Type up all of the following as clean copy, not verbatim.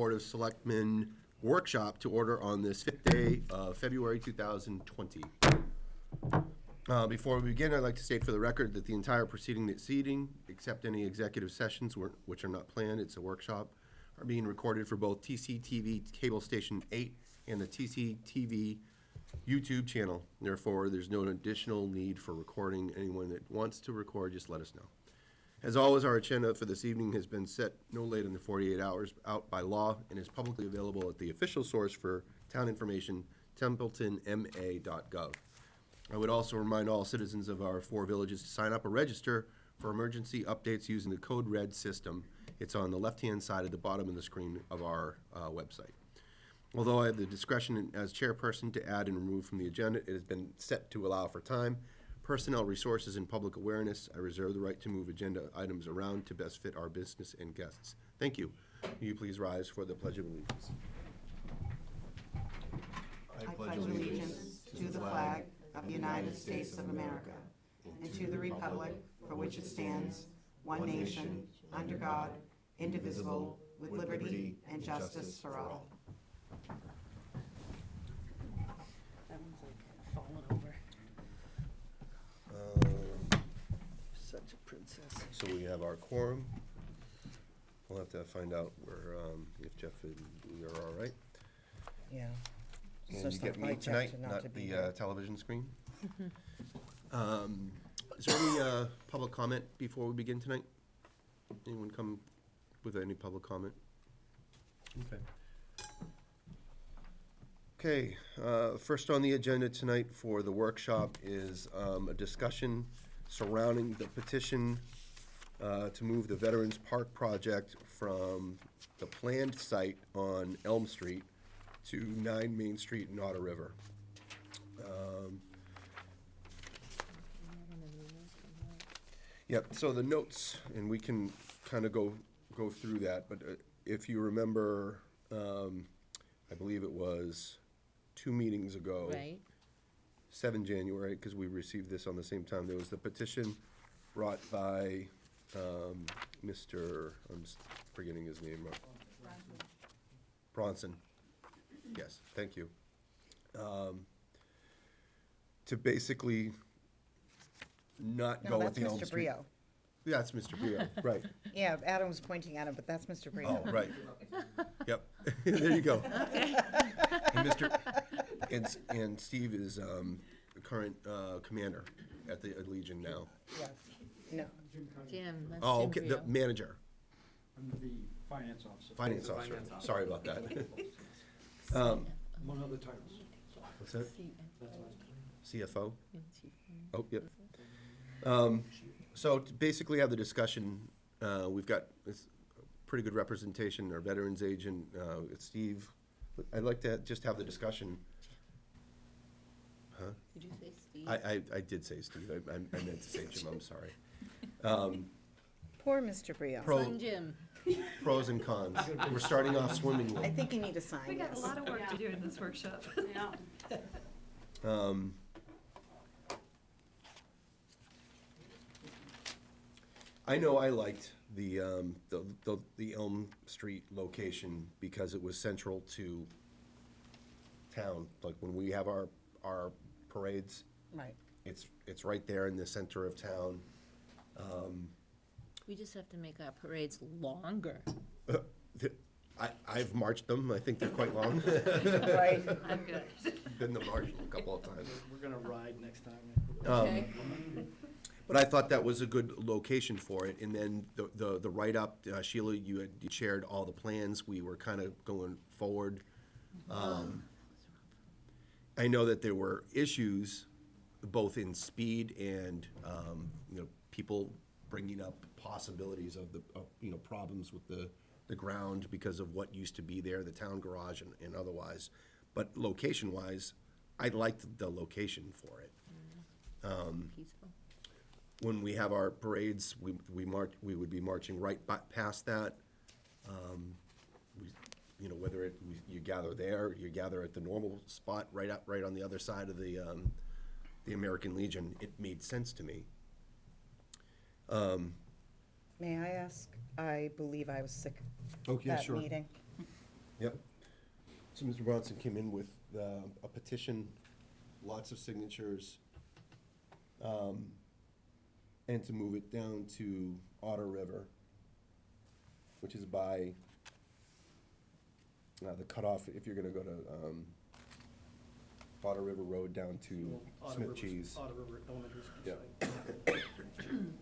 Board of Selectmen workshop to order on this 5th day of February 2020. Before we begin, I'd like to state for the record that the entire proceeding, except any executive sessions which are not planned, it's a workshop, are being recorded for both TCTV Cable Station 8 and the TCTV YouTube channel. Therefore, there's no additional need for recording. Anyone that wants to record, just let us know. As always, our agenda for this evening has been set no later than 48 hours out by law and is publicly available at the official source for town information, templetonma.gov. I would also remind all citizens of our 4 villages to sign up or register for emergency updates using the Code Red system. It's on the left-hand side at the bottom of the screen of our website. Although I have the discretion as chairperson to add and remove from the agenda, it has been set to allow for time, personnel resources, and public awareness. I reserve the right to move agenda items around to best fit our business and guests. Thank you. Will you please rise for the Pledge of Allegiance? I pledge allegiance to the flag of the United States of America and to the republic for which it stands, one nation, under God, indivisible, with liberty and justice for all. That one's like falling over. Such a princess. So we have our quorum. We'll have to find out where, if Jeff and we are all right. Yeah. And you get me tonight, not the television screen. Is there any public comment before we begin tonight? Anyone come with any public comment? Okay, first on the agenda tonight for the workshop is a discussion surrounding the petition to move the Veterans Park project from the planned site on Elm Street to 9 Main Street in Otter River. Yep, so the notes, and we can kind of go through that, but if you remember, I believe it was 2 meetings ago. Right. 7 January, because we received this on the same time. There was the petition brought by Mr., I'm forgetting his name. Bronson. Yes, thank you. To basically not go with the Elm Street. No, Yeah, that's Mr. Brio. that's Mr. Brio, right. Yeah, Adam was pointing at him, but that's Mr. Brio. Oh, right. Yep. There you go. And Steve is the current commander at the Legion now. Yes. No. Jim, that's Oh, Jim okay, the Brio. manager, I'm the finance officer. finance officer. Sorry about that. One of the titles. What's that? That's what CFO? Oh, yep. So to basically have the discussion, we've got this pretty good representation, our veterans agent, it's Steve. I'd like to just have the discussion. Huh? Did you say Steve? I did say Steve. I meant to say Jim, I'm sorry. Poor Mr. Brio. Son Jim. Pros and cons. We're starting off swimmingly. I think you need to sign We got a this. lot of work to do in this workshop. I know I liked the Elm Street location because it was central to town. Like when we have our parades, Right. it's right there in the center of town. We just have to make our parades longer. I've marched them. I think they're quite long. Right. I'm good. Been to march a couple of times. We're gonna ride next time. Okay. But I thought that was a good location for it. And then the write-up, Sheila, you shared all the plans. We were kind of going forward. I know that there were issues both in speed and, people bringing up possibilities of the, problems with the ground because of what used to be there, the town garage and otherwise. But location-wise, I liked the location for it. Peaceful. When we have our parades, we would be marching right past that. Whether you gather there, you gather at the normal spot, right on the other side of the American Legion, it made sense to me. May I ask, I believe I was sick Oh, yeah, that sure. meeting. Yep. So Mr. Bronson came in with a petition, lots of signatures, and to move it down to Otter River, which is by the cutoff, if you're gonna go to Otter River Road down to Otter Smith River's- Cheese. Otter River Elementary School Yeah. site.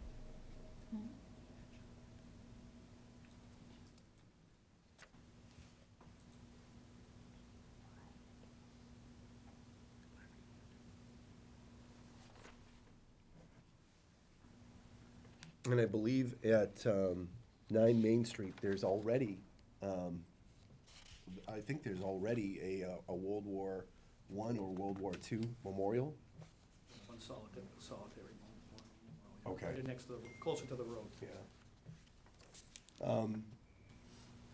And I believe at 9 Main Street, there's already, I think there's already a World War I or World War II memorial. One solitary one. Okay. Right next to, closer to the road. Yeah.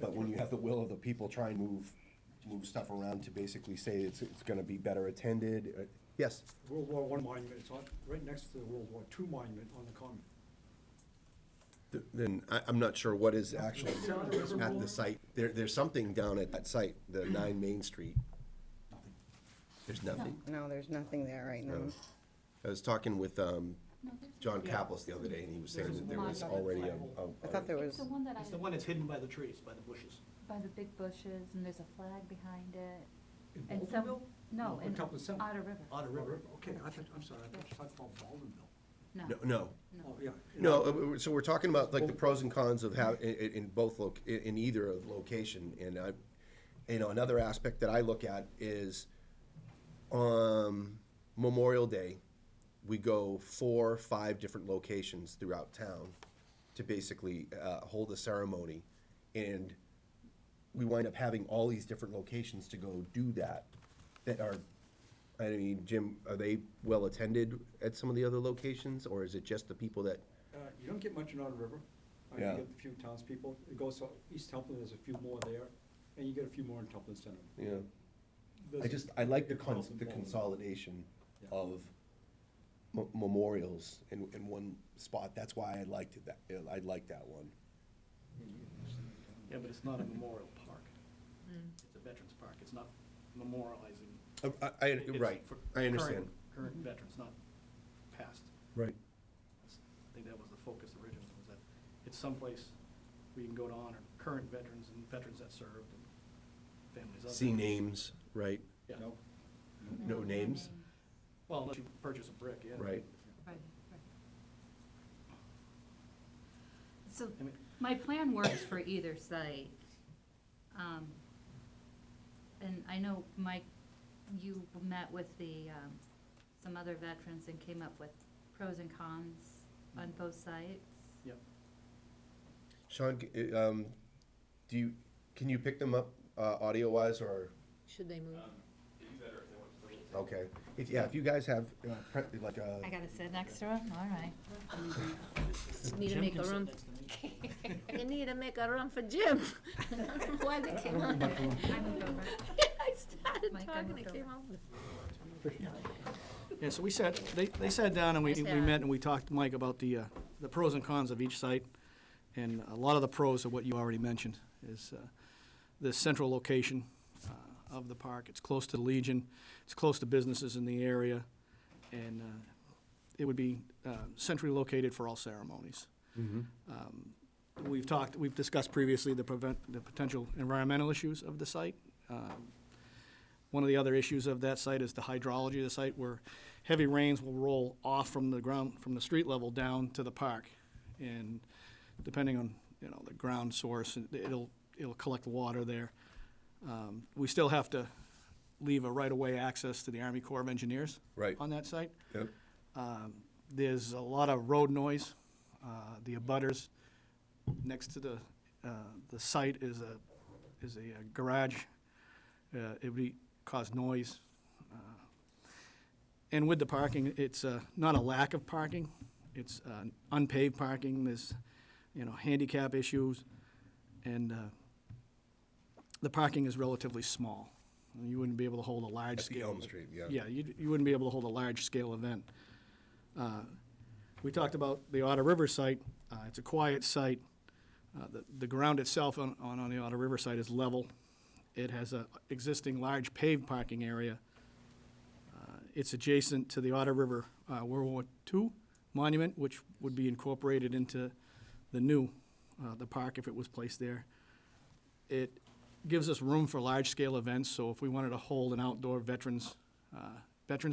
But when you have the will of the people try and move stuff around to basically say it's gonna be better attended, yes, World War I monument, it's on, right next to the World War II monument on the common. then I'm not sure what is actually at the site. There's something down at that site, the 9 Main Street. There's nothing? No, there's nothing there right now. No. I was talking with John Kaplis the other day, and he was saying that there was already I thought there was, It's the one that It's the one that's hidden by the trees, by the bushes. by the big bushes, and there's a flag behind it. In And some, Baldenville? no, in Templeton Selectmen. Otter River. Otter River. Okay, I'm sorry, I thought you were talking about Baldenville. No. Oh, yeah. No, so we're talking about like the pros and cons of in both in either location, and another aspect that I look at is, Memorial Day, we go 4 or 5 different locations throughout town to basically, hold a ceremony, and we wind up having all these different locations to go do that are, I mean, Jim, are they well attended at some of the other locations, or is it just the people that? You don't get much in Otter River. Yeah. You get a few townspeople. It goes to East Templeton, there's a few more there, and you get a few more in Templeton Center. Yeah. I like the consolidation Yeah. of memorials in one spot. That's why I liked it, I liked that one. Yeah, but it's not a memorial park. It's a veterans park. It's not memorializing. It's Right, for I understand. Current veterans, not past. Right. I think that was the focus originally, was that it's someplace where you can go to honor current veterans and veterans that served and families of See them. names, right? Yeah. No names, Well, unless you purchase a brick, yeah. right? Right, right. So, I mean- my plan works for either site. And I know, Mike, you met with some other veterans and came up with pros and cons on both sites. Yep. Sean, can you pick them up, audio-wise, or, Should they move? okay. If you guys have, like, I gotta sit next to him, all right. Need to Jim make can a sit room. next to me. You need to make a room for Jim. I don't know why they came on. I moved over. I started Mike, I talking, moved it came over. over. Yeah, so they sat down and we Yeah. met and we talked to Mike about the pros and cons of each site. And a lot of the pros are what you already mentioned, is the central location of the park. It's close to the Legion, it's close to businesses in the area, and it would be centrally located for all ceremonies. We've discussed previously the potential environmental issues of the site. One of the other issues of that site is the hydrology of the site, where heavy rains will roll off from the ground, from the street level down to the park. And depending on, the ground source, it'll collect water there. We still have to leave a right-of-way access to the Army Corps of Engineers Right. on that site. Yep. There's a lot of road noise. The abutters next to the site is a garage. It would cause noise. And with the parking, it's not a lack of parking. It's unpaved parking. There's, handicap issues. And the parking is relatively small. You wouldn't be able to hold a large At the scale. Elm Street, yeah. Yeah, you wouldn't be able to hold a large-scale event. We talked about the Otter River site. It's a quiet site. The ground itself on the Otter River site is level, It has a existing large paved parking area. It's adjacent to the Otter River World War II monument, which would be incorporated into the new, the park if it was placed there. It gives us room for large-scale events, so if we wanted to hold an outdoor veterans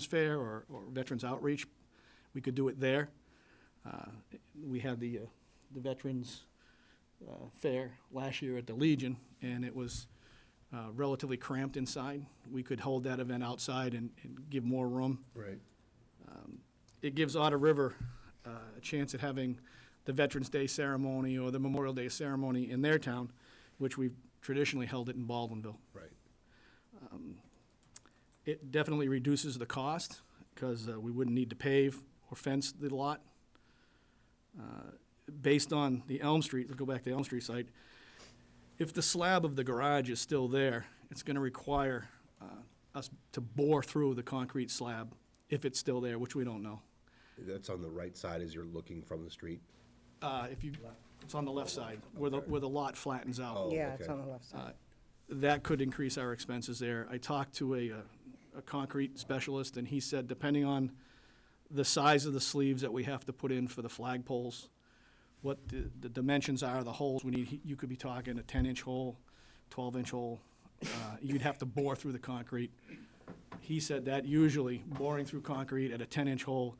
fair or veterans outreach, we could do it there. We had the veterans fair last year at the Legion, and it was relatively cramped inside. We could hold that event outside and give more room. Right. It gives Otter River a chance at having the Veterans Day ceremony or the Memorial Day ceremony in their town, which we've traditionally held it in Baldwinville. Right. It definitely reduces the cost, because we wouldn't need to pave or fence the lot. Based on the Elm Street, let's go back to the Elm Street site, if the slab of the garage is still there, it's gonna require us to bore through the concrete slab if it's still there, which we don't know. That's on the right side as you're looking from the street? It's on the left side, where the lot flattens out. Oh, Yeah, it's okay. on the left side. That could increase our expenses there. I talked to a concrete specialist, and he said, depending on the size of the sleeves that we have to put in for the flagpoles, what the dimensions are, the holes we need, you could be talking a 10-inch hole, 12-inch hole. You'd have to bore through the concrete. He said that usually boring through concrete at a 10-inch hole,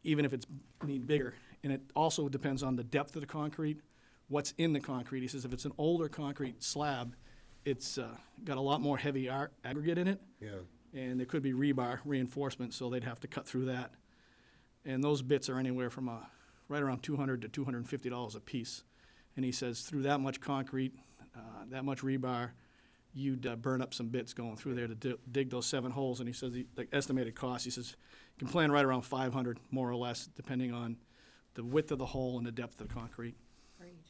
even if it's need bigger, and it also depends on the depth of the concrete, what's in the concrete. He says if it's an older concrete slab, it's got a lot more heavy aggregate in it, Yeah. and there could be rebar reinforcement, so they'd have to cut through that. And those bits are anywhere from right around $200 to $250 a piece. And he says through that much concrete, that much rebar, you'd burn up some bits going through there to dig those 7 holes. And he says the estimated cost, he says, you can plan right around $500 more or less, depending on the width of the hole and the depth of the concrete. For each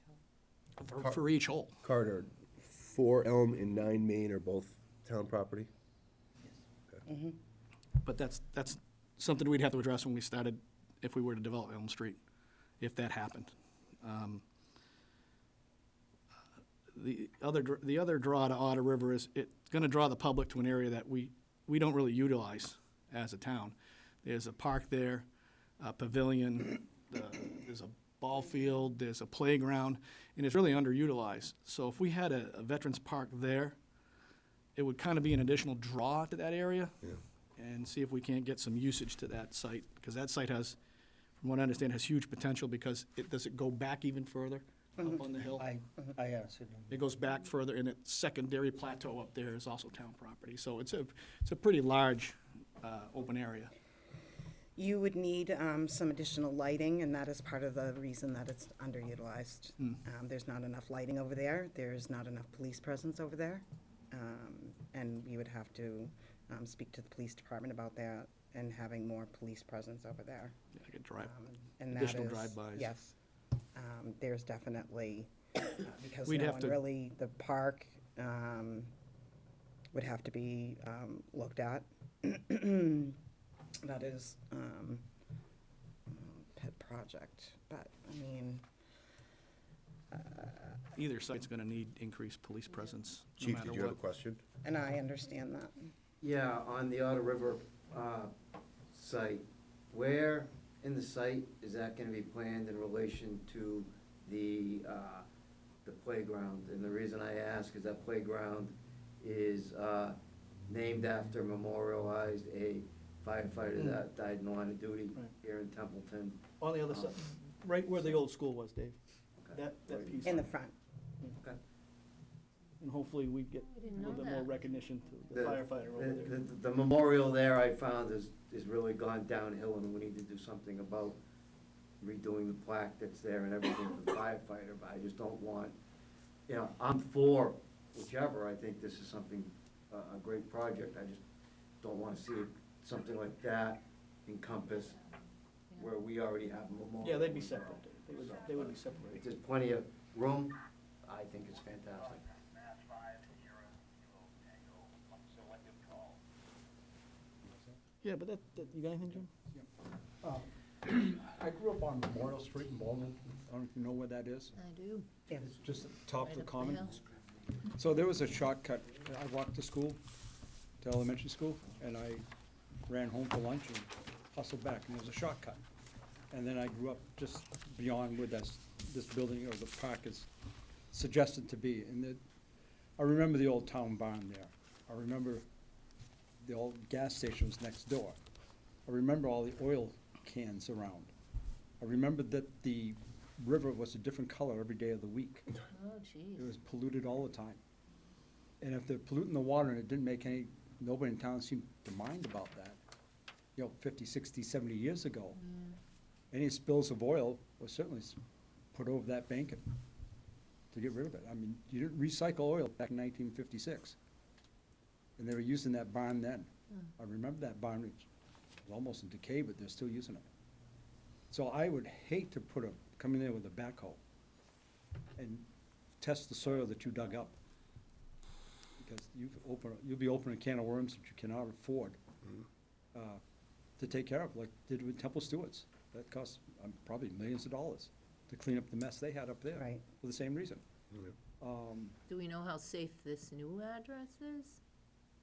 hole. For each hole. Carter, 4 Elm and 9 Main are both town property? But that's something we'd have to address when we started, if we were to develop Elm Street, if that happened. The other draw to Otter River is it's gonna draw the public to an area that we don't really utilize as a town. There's a park there, a pavilion, there's a ball field, there's a playground, and it's really underutilized. So if we had a veterans park there, it would kind of be an additional draw to that area. Yeah. And see if we can't get some usage to that site, because that site has, from what I understand, has huge potential, because does it go back even further up on the hill? I asked it. It goes back further, and its secondary plateau up there is also town property. So it's a pretty large, open area. You would need some additional lighting, and that is part of the reason that it's underutilized. There's not enough lighting over there. There's not enough police presence over there. And we would have to speak to the police department about that and having more police presence over there. Yeah, I could drive. And that Additional is- drive-bys. Yes. There's definitely, because We'd now have and to- really the park would have to be looked at. That is pet project, but I mean, Either site's gonna need increased police presence, no Chief, matter did you have a what. question? and I understand that. Yeah, on the Otter River site, where in the site is that gonna be planned in relation to the playground? And the reason I ask is that playground is named after, memorialized a firefighter that died in the line of duty Right. here in Templeton. On the other side, right where the old school was, Dave. Okay. That piece. In the front. Okay. And hopefully we get I didn't a little know bit more that. recognition to the firefighter over there. The memorial there, I found, is really gone downhill, and we need to do something about redoing the plaque that's there and everything for the firefighter, but I just don't want, I'm for whichever. I think this is something, a great project. I just don't wanna see something like that encompass where we already have a memorial. Yeah, they'd be separate. They would be If separated. there's plenty of room, I think it's fantastic. Yeah, but you got anything, Jim? I grew up on Memorial Street in Baldwin. I don't know if you know where that is. I do. Yes. It's just at the top of Right the up the common. hill. So there was a shortcut. I walked to school, to elementary school, and I ran home for lunch and hustled back, and there was a shortcut. And then I grew up just beyond where this building or the park is suggested to be. And I remember the old town barn there. I remember the old gas station was next door. I remember all the oil cans around. I remember that the river was a different color every day of the week. Oh, It jeez. was polluted all the time. And if they're polluting the water and it didn't make nobody in town seemed to mind about that, 50, 60, 70 years ago. Any spills of oil was certainly put over that bank to get rid of it. I mean, you didn't recycle oil back in 1956. And they were using that barn then. I remember that barn, it was almost in decay, but they're still using it. So I would hate to come in there with a backhoe and test the soil that you dug up. Because you'll be opening a can of worms that you cannot afford to take care of, like did with Temple Stewart's. That cost probably millions of dollars to clean up the mess they had up there. Right. For the same reason. Do we know how safe this new address is?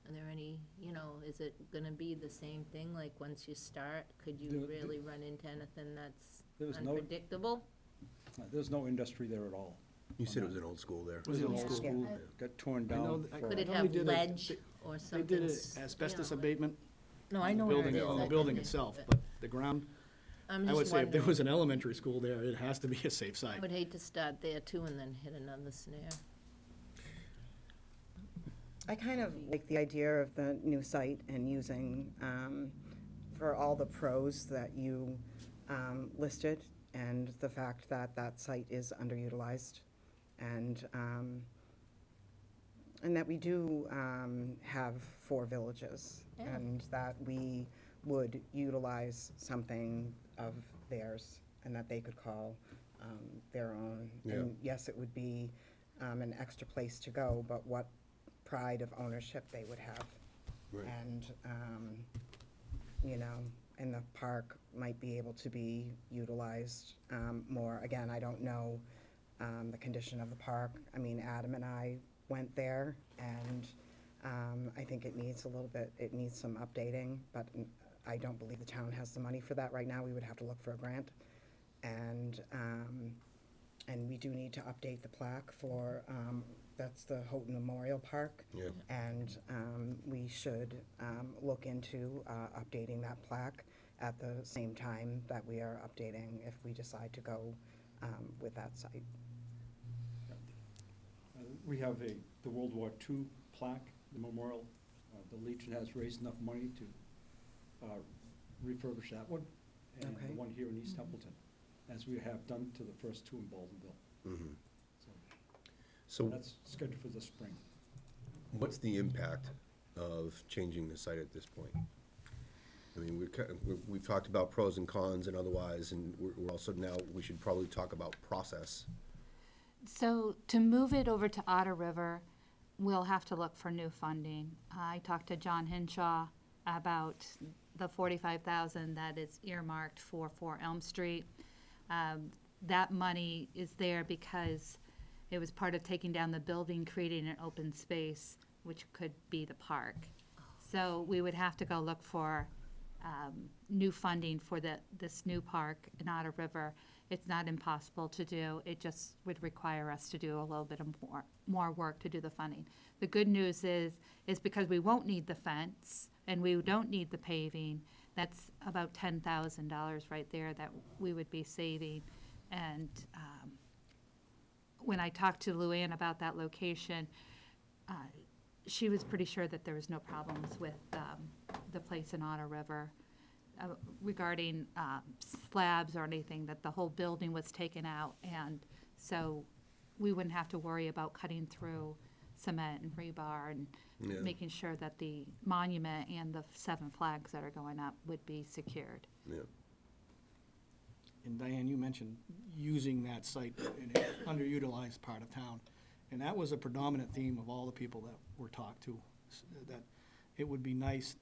Are there any, is it gonna be the same thing, like once you start, could you really run into anything that's There was no- unpredictable? There's no industry there at all. You said it was an old school there. It was an Yeah. old school, got torn I know down. th- I for- Could it know have we did a- ledge or They something? did s- asbestos like- abatement. No, I on the know where it building- is. On the I- building itself, but the ground, I'm I would just say if there wondering. was an elementary school there, it has to be a safe I site. would hate to start there too and then hit another snare. I kind of like the idea of the new site and using, for all the pros that you listed, and the fact that that site is underutilized, and that we do have 4 villages, Yeah. and that we would utilize something of theirs, and that they could call their own. Yeah. And yes, it would be an extra place to go, but what pride of ownership they would have. Right. And, and the park might be able to be utilized more. Again, I don't know the condition of the park. I mean, Adam and I went there, and I think it needs it needs some updating, but I don't believe the town has the money for that right now. We would have to look for a grant. And we do need to update the plaque for, that's the Houghton Memorial Park. Yeah. And we should look into updating that plaque at the same time that we are updating if we decide to go with that site. We have the World War II plaque, the memorial. The Legion has raised enough money to refurbish that one, and Okay. the one here in East Templeton, as we have done to the first 2 in Baldenville. Mhm. So So that's scheduled for the spring. what's the impact of changing the site at this point? I mean, we've talked about pros and cons and otherwise, and we're also now, we should probably talk about process. So to move it over to Otter River, we'll have to look for new funding. I talked to John Hinshaw about the $45,000 that is earmarked for 4 Elm Street. That money is there because it was part of taking down the building, creating an open space, which could be the park. So we would have to go look for new funding for this new park in Otter River. It's not impossible to do. It just would require us to do a little bit of more work to do the funding. The good news is because we won't need the fence and we don't need the paving, that's about $10,000 right there that we would be saving. And when I talked to Luann about that location, she was pretty sure that there was no problems with the place in Otter River regarding slabs or anything, that the whole building was taken out, and so we wouldn't have to worry about cutting through cement and rebar and Yeah. making sure that the monument and the 7 flags that are going up would be secured. Yeah. And Diane, you mentioned using that site in an underutilized part of town. And that was a predominant theme of all the people that were talked to, that it would be nice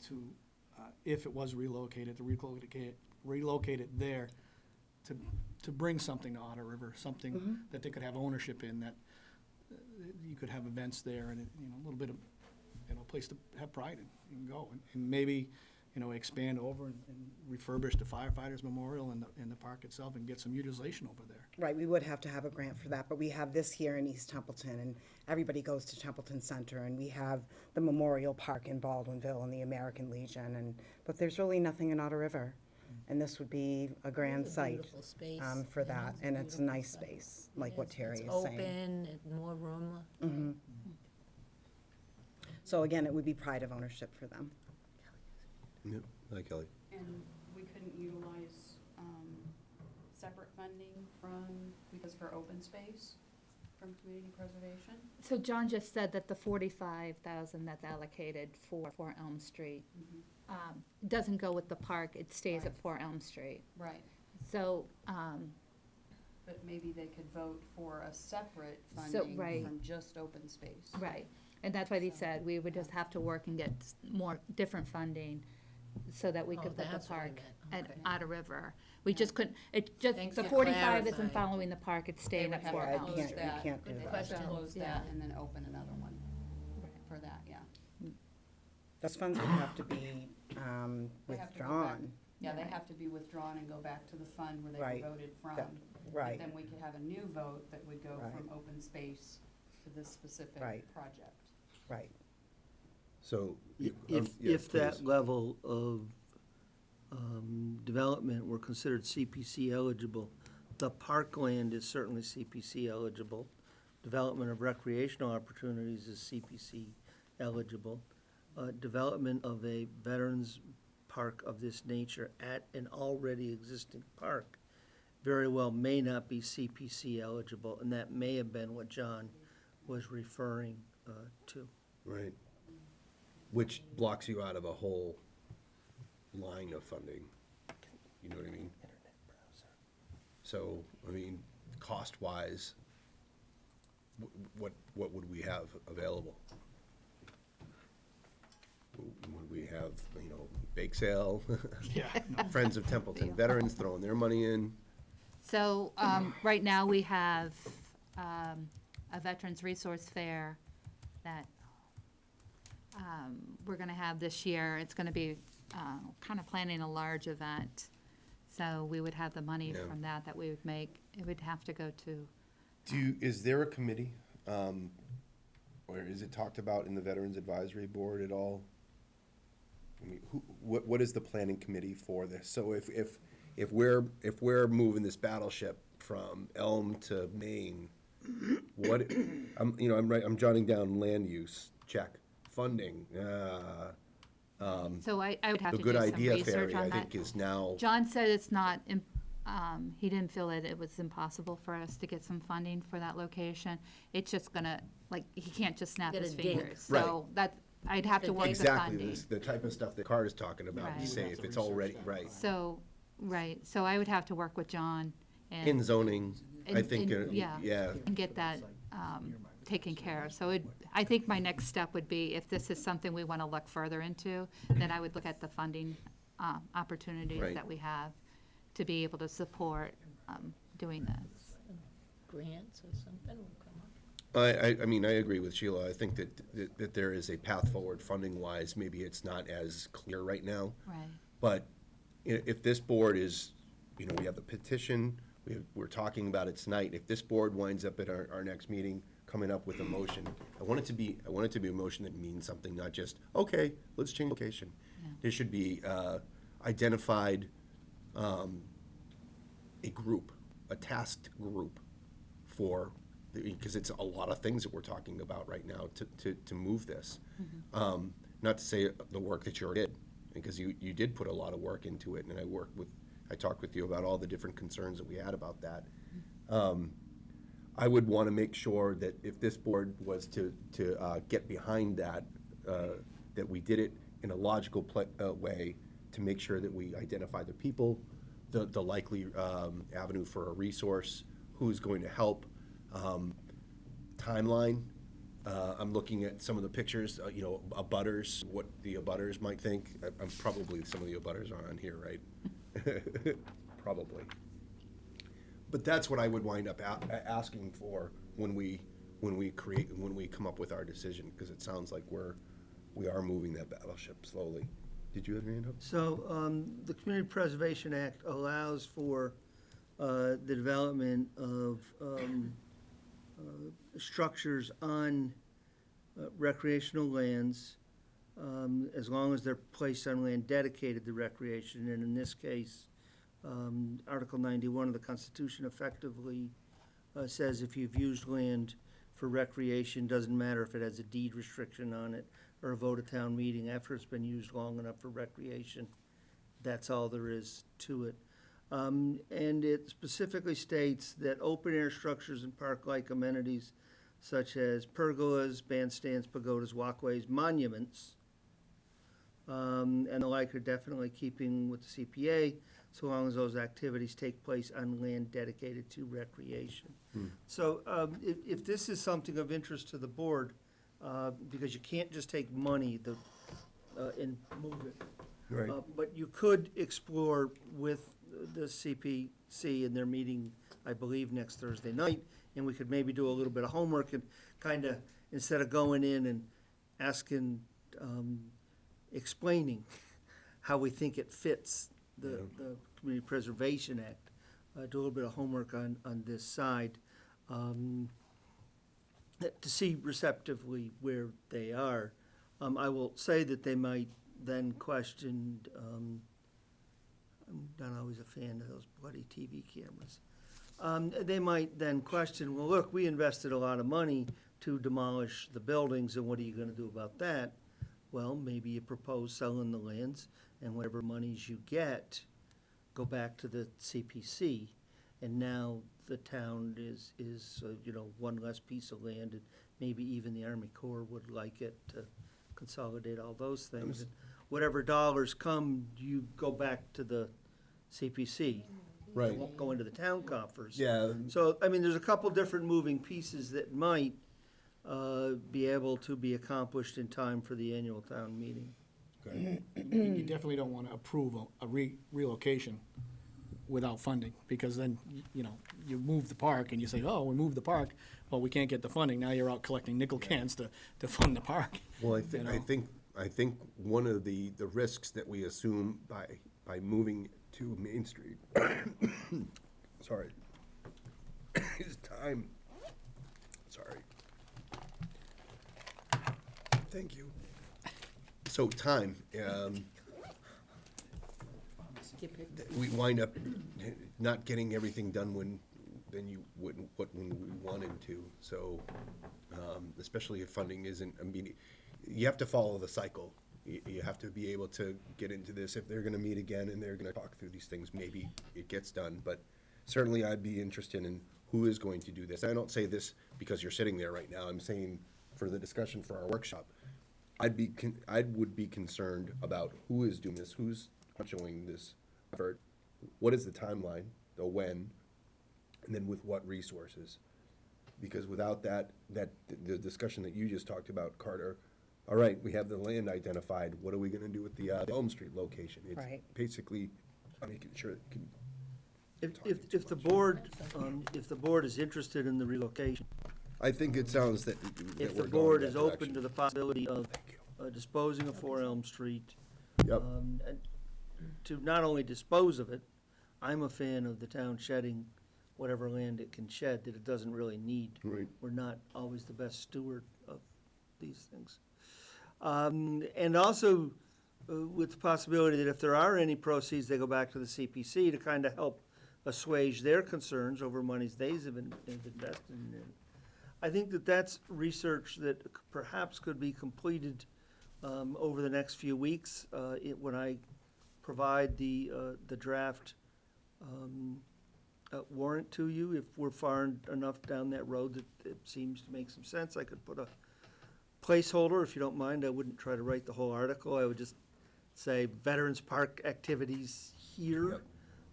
to, if it was relocated, to relocate it there, to bring something to Otter River, something that they could have ownership in, that you could have events there and, a little bit of, a place to have pride in and go. And maybe, expand over and refurbish the firefighters memorial in the park itself and get some utilization over there. Right, we would have to have a grant for that, but we have this here in East Templeton, and everybody goes to Templeton Center, and we have the Memorial Park in Baldwinville and the American Legion, but there's really nothing in Otter River. And this would be a grand It's a site beautiful space, for that, it's a and it's a nice beautiful site. space, like what Terry is It's saying. open, more room. Mhm. So again, it would be pride of ownership for them. Yep. Hi, Kelly. And we couldn't utilize, separate funding because for open space, from community preservation? So John just said that the 45,000 that's allocated for Elm Street doesn't go with the park, it stays at 4 Elm Street. Right, So, but maybe they could vote for a separate So, funding right. from just open space. right, and that's why he said we would just have to work and get more, different funding so that we Oh, could put the that's what I park meant. at Okay. Otter River. We just couldn't, it just, Thanks the for 45 isn't clarifying. following the park, it's They staying would at have 4 to Yeah, Elm you close can't, Street. you can't do Good that. question. Close Yeah. that and then open another one for that, yeah. Those funds would have to be They have to go back. withdrawn. Yeah, they have to be withdrawn and go back to the fund where they Right. were voted from. That- But Right, then we could have a new vote that would go Right. from open space to this specific Right. project. right. So. If yes, that please. level of development were considered CPC eligible, the parkland is certainly CPC eligible. Development of recreational opportunities is CPC eligible. Development of a veterans park of this nature at an already existing park very well may not be CPC eligible, and that may have been what John was referring to. Right. Which blocks you out of a whole line of funding. You know what I mean? So, I mean, cost-wise, what would we have available? Would we have, bake sale, Yeah. Friends of Templeton Veterans throwing their money in? So, right now, we have a Veterans Resource Fair that we're gonna have this year. It's gonna be kind of planning a large event. So we would have the money Yeah. from that we would make. It would have to go to, Is there a committee, or is it talked about in the Veterans Advisory Board at all? I mean, what is the planning committee for this? So if we're moving this battleship from Elm to Maine, I'm jotting down land use, check, funding, so I would have the to good do some idea research fairy, on I that. think, is now, John said it's not, he didn't feel that it was impossible for us to get some funding for that location. It's just gonna, he can't just snap Gotta his dig. fingers. So that, I'd have to To work the exactly, funding. the type of stuff that Carter's talking about, Right. to say if it's already, right, So, right, so I would have to work with John and. in zoning, I and- think, and- yeah. And get that taken care of. So I think my next step would be, if this is something we want to look further into, then I would look at the funding opportunities Right. that we have to be able to support doing this. Grants or something will come up. I mean, I agree with Sheila. I think that there is a path forward funding-wise. Maybe it's not as clear right now. Right. But if this board is, we have the petition, we're talking about it tonight. If this board winds up at our next meeting, coming up with a motion, I want it to be a motion that means something, not just, okay, let's change location. Yeah. There should be identified a group, a tasked group for, because it's a lot of things that we're talking about right now to move this. Not to say the work that you already did, because you did put a lot of work into it, and I talked with you about all the different concerns that we had about that. I would want to make sure that if this board was to get behind that, that we did it in a logical way to make sure that we identify the people, the likely avenue for a resource, who's going to help, timeline. I'm looking at some of the pictures, abutters, what the abutters might think. I'm probably, some of the abutters are on here, right? Probably. But that's what I would wind up asking for when we when we come up with our decision, because it sounds like we are moving that battleship slowly. Did you have your hand up? So, the Community Preservation Act allows for the development of structures on recreational lands, as long as they're placed on land dedicated to recreation. And in this case, Article 91 of the Constitution effectively says if you've used land for recreation, doesn't matter if it has a deed restriction on it or a vote at town meeting, after it's been used long enough for recreation, that's all there is to it. And it specifically states that open-air structures and park-like amenities such as pergolas, bandstands, pagodas, walkways, monuments, and the like are definitely keeping with the CPA, so long as those activities take place on land dedicated to recreation. So if this is something of interest to the board, because you can't just take money and move it. Right. But you could explore with the CPC in their meeting, I believe, next Thursday night, and we could maybe do a little bit of homework and kind of, instead of going in and asking, explaining how we think it fits the Community Preservation Act, do a little bit of homework on this side, to see receptively where they are. I will say that they might then question, I'm not always a fan of those bloody TV cameras. They might then question, well, look, we invested a lot of money to demolish the buildings, and what are you gonna do about that? Well, maybe you propose selling the lands, and whatever monies you get, go back to the CPC, and now the town is one less piece of land, and maybe even the Army Corps would like it to consolidate all those things. And whatever dollars come, you go back to the CPC. Right. It won't go into the town coffers. Yeah. So, I mean, there's a couple different moving pieces that might be able to be accomplished in time for the annual town meeting. You definitely don't want to approve a relocation without funding, because then, you move the park and you say, oh, we moved the park, well, we can't get the funding, now you're out collecting nickel cans to fund the park. Well, I think one of the risks that we assume by moving to Main Street, sorry, is time. Sorry. Thank you. So time, we wind up not getting everything done when we wanted to. So, especially if funding isn't immediate, you have to follow the cycle. You have to be able to get into this. If they're gonna meet again and they're gonna talk through these things, maybe it gets done. But certainly I'd be interested in who is going to do this. I don't say this because you're sitting there right now. I'm saying for the discussion for our workshop, I would be concerned about who is doing this, who's showing this effort, what is the timeline, the when, and then with what resources. Because without the discussion that you just talked about, Carter, all right, we have the land identified, what are we gonna do with the Elm Street location? Right. It's basically making sure it can. If the board is interested in the relocation, I think it sounds that if we're the going board that is open direction. to the possibility of disposing of 4 Elm Street, Yep. and to not only dispose of it, I'm a fan of the town shedding whatever land it can shed that it doesn't really need. Right. We're not always the best steward of these things. And also with the possibility that if there are any proceeds, they go back to the CPC to kind of help assuage their concerns over monies they've invested in. I think that that's research that perhaps could be completed over the next few weeks when I provide the draft warrant to you. If we're far enough down that road that it seems to make some sense, I could put a placeholder, if you don't mind. I wouldn't try to write the whole article. I would just say Veterans Park activities here.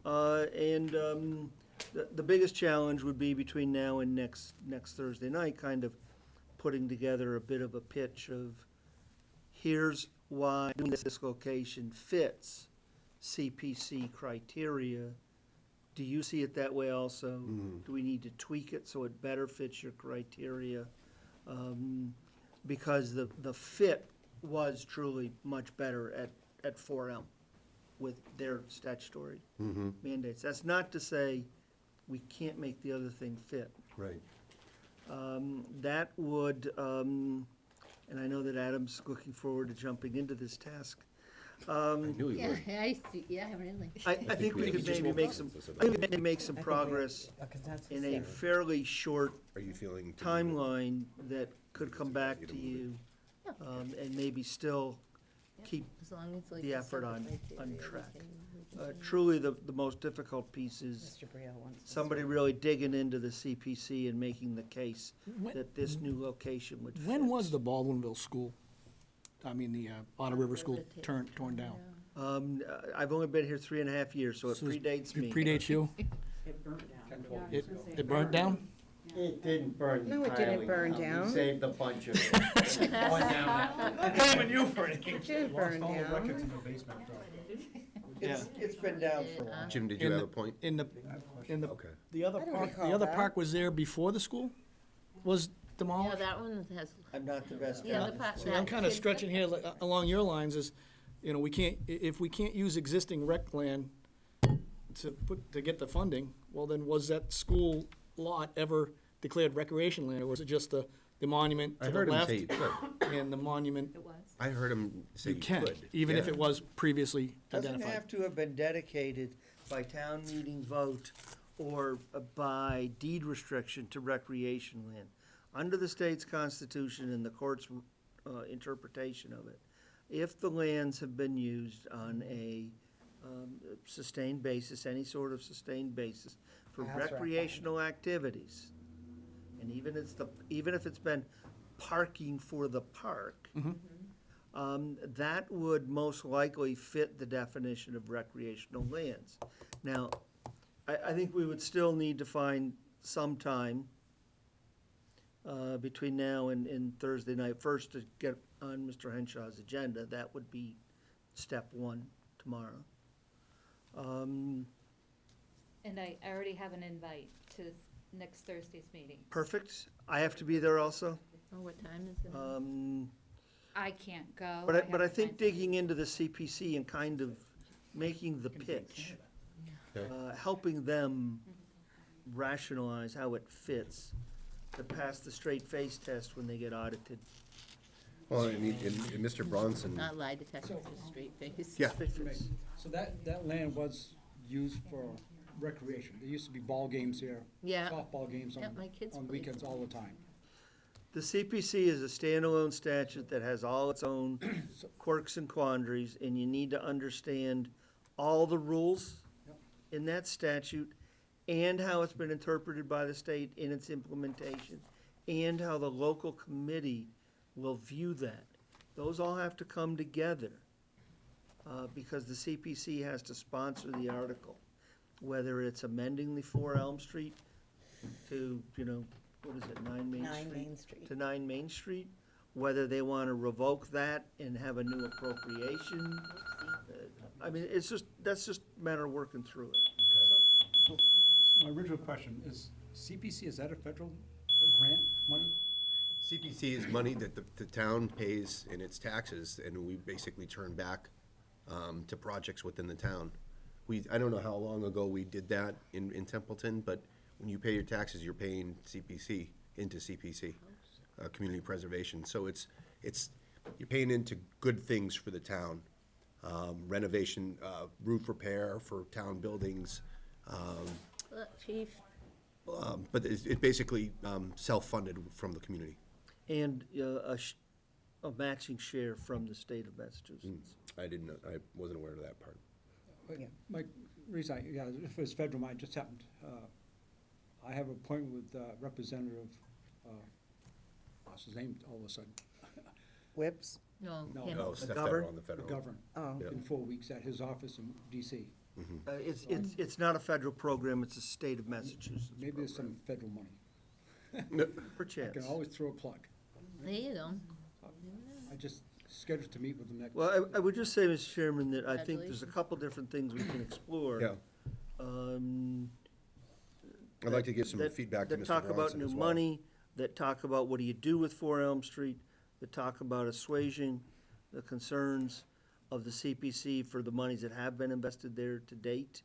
The biggest challenge would be between now and next Thursday night, kind of putting together a bit of a pitch of, here's why this location fits CPC criteria. Do you see it that way also? Do we need to tweak it so it better fits your criteria? because the fit was truly much better at 4 Elm with their statutory mandates. That's not to say we can't make the other thing fit. Right. That would, and I know that Adam's looking forward to jumping into this task. I knew he Yeah, would. I see, yeah, really. I think we could maybe make some, I think we could make some progress A consensus in a there. fairly short Are you feeling? timeline that could come back to you, and maybe still keep As long as like. the effort separate on criteria, we track. can- Truly, the most difficult piece is Mr. Brielle wants to somebody speak. really digging into the CPC and making the case When- that this new location would fit. When was the Baldwinville School, I mean, the Otter River School torn down? I've only been here 3.5 years, so it So it's- predates me. It predates you? It burnt down. It burnt down? It didn't burn No, it didn't burn down. We saved a bunch of it. It's going down. I'm blaming you for anything. It didn't burn down. It's been down for a while. Jim, did you have a point? In the, Okay. the other I don't park, recall the other that. park was there before the school? Was Yeah, demolished? that one has, I'm not the best yeah, guy. the part. See, I'm kind of stretching here along your lines is, you know, we can't, if we can't use existing rec land to get the funding, well, then was that school lot ever declared recreation land, or was it just the monument I to the heard him left? say you could. And the monument, It was. I heard him say you you can, could. even if Yeah. it was previously Doesn't identified. have to have been dedicated by town meeting vote or by deed restriction to recreation land. Under the state's constitution and the court's interpretation of it, if the lands have been used on a sustained basis, any sort of sustained basis, for As rec land. recreational activities, and even if it's been parking for the park, that would most likely fit the definition of recreational lands. Now, I think we would still need to find some time between now and Thursday night, first to get on Mr. Henshaw's agenda. That would be step one tomorrow. And I already have an invite to next Thursday's meeting. Perfect. I have to be there also. Oh, what time is it? I can't go. But have I to think find- digging into the CPC and kind of making the pitch, helping them rationalize how it fits to pass the straight face test when they get audited. Well, I mean, and Mr. Bronson, Not lie detector, just straight face. yeah, So that land was used for recreation. There used to be ball games here, Yeah, softball games yeah, my kids on played. weekends all the time. The CPC is a standalone statute that has all its own quirks and quandaries, and you need to understand all the rules in that statute and how it's been interpreted by the state in its implementation, and how the local committee will view that. Those all have to come together, because the CPC has to sponsor the article, whether it's amending the 4 Elm Street to, what is it, 9 Main Street? 9 Main Street. To 9 Main Street, whether they want to revoke that and have a new appropriation. I mean, that's just a matter of working through it. So, my original question is, CPC, is that a federal grant money? CPC is money that the town pays in its taxes, and we basically turn back to projects within the town. I don't know how long ago we did that in Templeton, but when you pay your taxes, you're paying CPC, into CPC, community preservation. So you're paying into good things for the town. Renovation, roof repair for town buildings, Look, chief, but it's basically self-funded from the community. And a matching share from the state of Massachusetts. I didn't know, I wasn't aware of that part. Yeah. My reason, if it's federal money, it just happened. I have an appointment with Representative, what's his name all of a sudden? Whips? no, No. him. Oh, it's The not govern- federal on the federal. McGovern, Oh, Yeah. in 4 weeks at his office in DC. It's not a federal program, it's a state of Massachusetts Maybe there's program. some federal money. I Perchance. can always throw a plug. There you go. I just scheduled to meet with him next. Well, I would just say, Mr. Chairman, that I think there's a Congratulations. couple different things we can explore. Yeah, Um, I'd like to give some that- feedback to that Mr. talk about Bronson new as well. money that talk about what do you do with 4 Elm Street, that talk about assuaging the concerns of the CPC for the monies that have been invested there to date.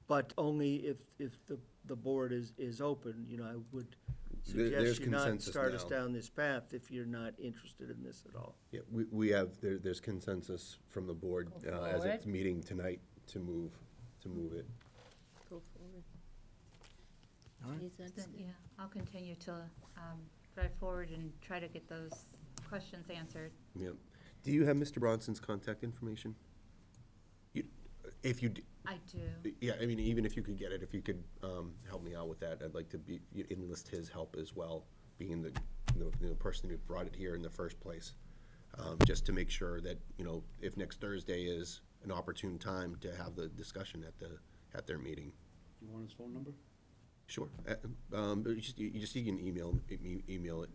But only if the board is open, I would There's suggest you not consensus start us now. down this path if you're not interested in this at all. Yeah, there's consensus from the board, Go as it's forward. meeting tonight to move it. Go forward. All right. Geez, that's Then, yeah, I'll continue to drive forward and try to get those questions answered. Yep. Do you have Mr. Bronson's contact information? If you, I do. yeah, I mean, even if you could get it, if you could help me out with that, I'd like to enlist his help as well, being the person who brought it here in the first place. Just to make sure that, if next Thursday is an opportune time to have the discussion at their meeting. You want his phone number? Sure. You can email it.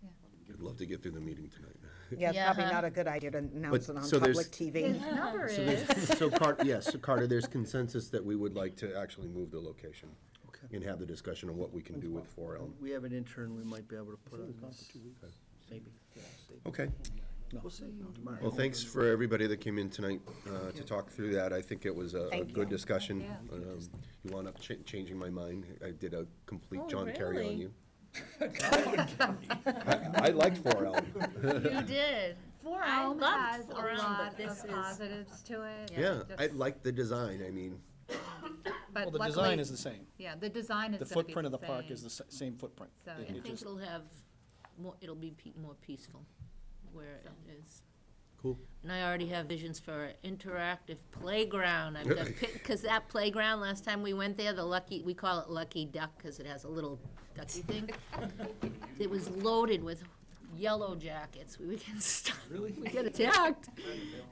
Yeah. I'd love to get through the meeting tonight. Yeah, it's probably Yeah. not a good idea to announce it on so there's- public TV. His number So is. so Carter, there's consensus that we would like to actually move the location Okay. and have the discussion on what we can do with 4 Elm. We have an intern we might be able to put on this. Maybe. Yeah, see. Okay. We'll see tomorrow. Well, thanks for everybody that came in tonight to talk through that. I think it was a Thank good you. discussion. Yeah. You wound up changing my mind. I did a complete Oh, John Kerry on really? you. I liked 4 Elm. You did. I Elm love has a 4 Elm, lot but of this is positives to it. Yeah, I just- liked the design. I mean, But Well, the luckily- design is the same. Yeah, the design is The gonna be footprint of the park same. is the same footprint. So It- I it think just- it'll have more, it'll be more peaceful where it is. cool. And I already have visions for an interactive playground. I've got, because that playground, last time we went there, we call it Lucky Duck, because it has a little ducky thing. It was loaded with yellow jackets. We get stuck. Really? We get attacked.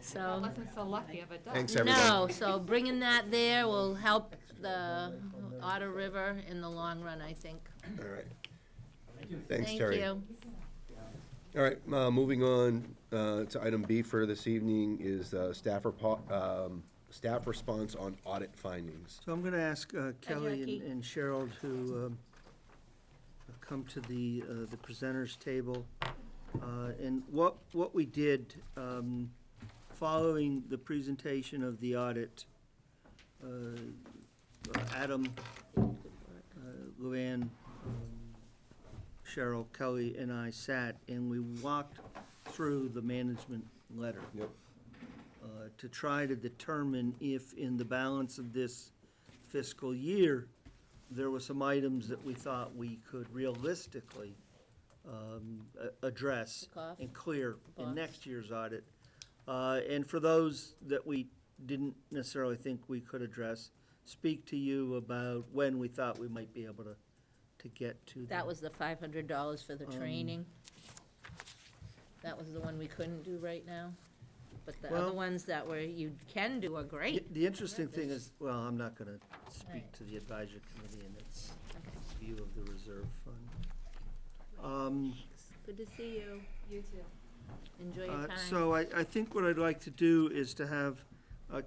So, Wasn't so lucky of a duck. Thanks, everybody. no, so bringing that there will help the Otter River in the long run, I think. All right. Thanks, Thank Terry. you. All right, moving on to item B for this evening is staff response on audit findings. So I'm going to ask Kelly Jackie. and Cheryl to come to the presenters table. And what we did, following the presentation of the audit, Adam, Luann, Cheryl, Kelly, and I sat and we walked through the management letter. Yep. To try to determine if in the balance of this fiscal year, there were some items that we thought we could realistically address Tick off. and clear in Box. next year's audit. And for those that we didn't necessarily think we could address, speak to you about when we thought we might be able to get to. That was the $500 for the training. That was the one we couldn't do right now. But the other Well- ones that you can do are great. The interesting thing is, well, I'm not gonna speak to the advisory committee and its view of the reserve fund. Good to see you. You too. Enjoy your time. So I think what I'd like to do is to have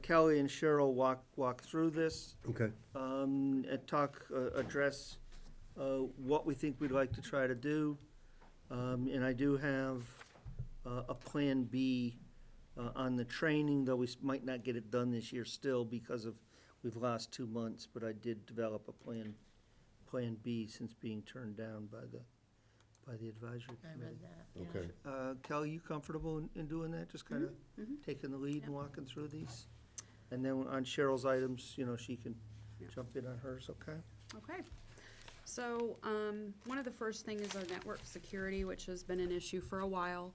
Kelly and Cheryl walk through this, Okay. and address what we think we'd like to try to do. And I do have a Plan B on the training, though we might not get it done this year still because we've lost 2 months, but I did develop a Plan B since being turned down by the advisory I committee. read that. yeah. Okay. Kelly, you comfortable in doing that, just kind of taking the lead and walking through these? And then on Cheryl's items, she can jump in on hers, okay? Okay. So, one of the first things is our network security, which has been an issue for a while.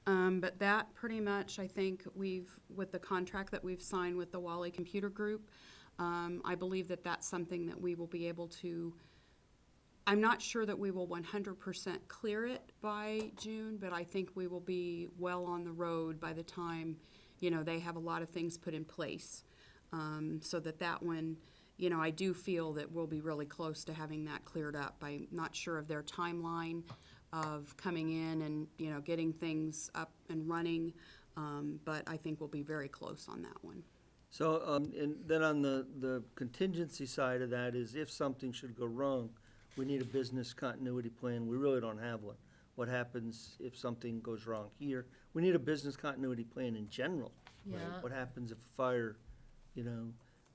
But that pretty much, I think with the contract that we've signed with the Wally Computer Group, I believe that that's something that we will be able to, I'm not sure that we will 100% clear it by June, but I think we will be well on the road by the time, they have a lot of things put in place. So that one, I do feel that we'll be really close to having that cleared up. I'm not sure of their timeline of coming in and, getting things up and running, but I think we'll be very close on that one. So, and then on the contingency side of that is if something should go wrong, we need a business continuity plan. We really don't have one. What happens if something goes wrong here? We need a business continuity plan in general. Yeah. What happens if a fire,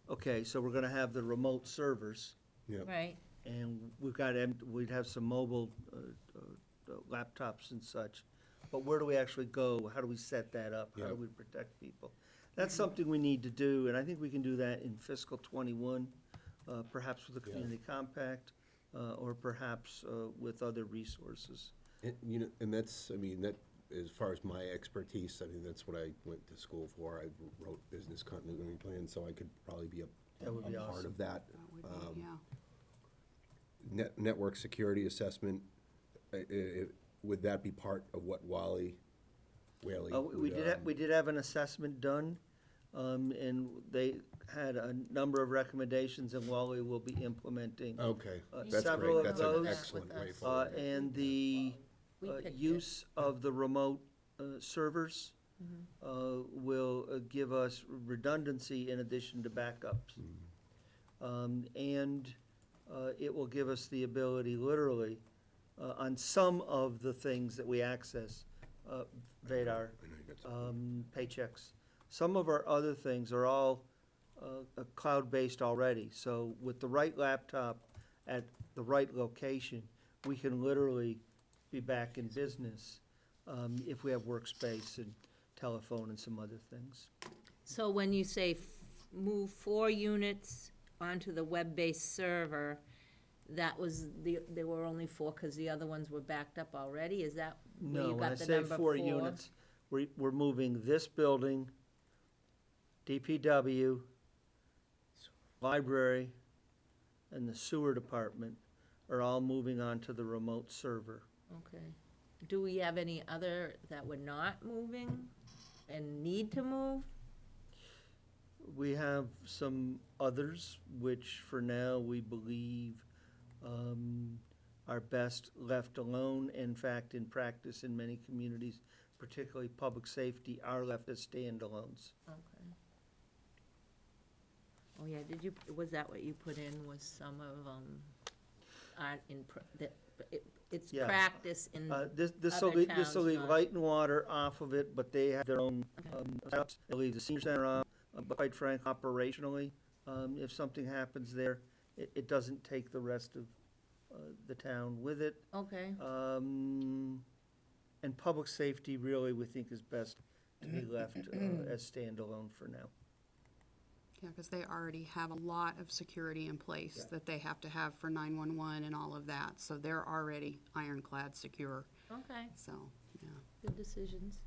okay, so we're gonna have the remote servers, Yep. Right, and we'd have some mobile laptops and such. But where do we actually go? How do we set that up? How Yeah. do we protect people? That's something we need to do, and I think we can do that in fiscal '21, perhaps with a community compact, or perhaps with other resources. And that's, I mean, that, as far as my expertise, I mean, that's what I went to school for. I wrote business continuity plans, so I could probably be That would be a part awesome. of that. That would be, yeah. Network security assessment, would that be part of what Whaley? We did have an assessment done, and they had a number of recommendations, and Wally will be implementing. Okay, that's Several great. of That's an those, excellent way with us. forward. And the We picked it. use of the remote servers will give us redundancy in addition to backups. And it will give us the ability, literally, on some of the things that we access, Vadar, I know you got some- paychecks. Some of our other things are all cloud-based already. So with the right laptop at the right location, we can literally be back in business if we have workspace and telephone and some other things. so when you say move 4 units onto the web-based server, that was, there were only 4 because the other ones were backed up already, is that where No, you when I got the say number 4 units, we're moving this building, DPW, library, and the sewer department are all moving onto the remote server. Okay. Do we have any other that were not moving and need to move? We have some others, which for now we believe are best left alone. In fact, in practice, in many communities, particularly public safety, are left as standalones. Okay. Oh, yeah, was that what you put in, was some of them aren't it's Yeah. practice in This other will leave towns not. light and water off of it, but they have their own setups. They'll leave the senior center off, but quite frank, operationally, if something happens there, it doesn't take the rest of the town with it. Okay, And public safety really, we think, is best to be left as standalone for now. Yeah, because they already have a lot of security in place Yeah. that they have to have for 911 and all of that. So they're already ironclad secure, okay, so, yeah. good decisions.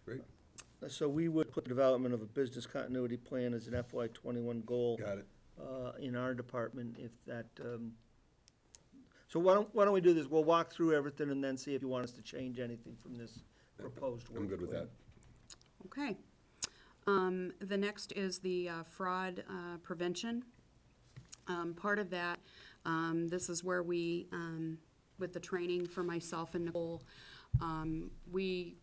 Great, So we would put the development of a business continuity plan as an FY '21 goal got it. in our department, if that, so why don't we do this? We'll walk through everything and then see if you want us to change anything from this proposed work I'm good with plan. that. Okay. The next is the fraud prevention. Part of that, this is where we, with the training for myself and Nicole, we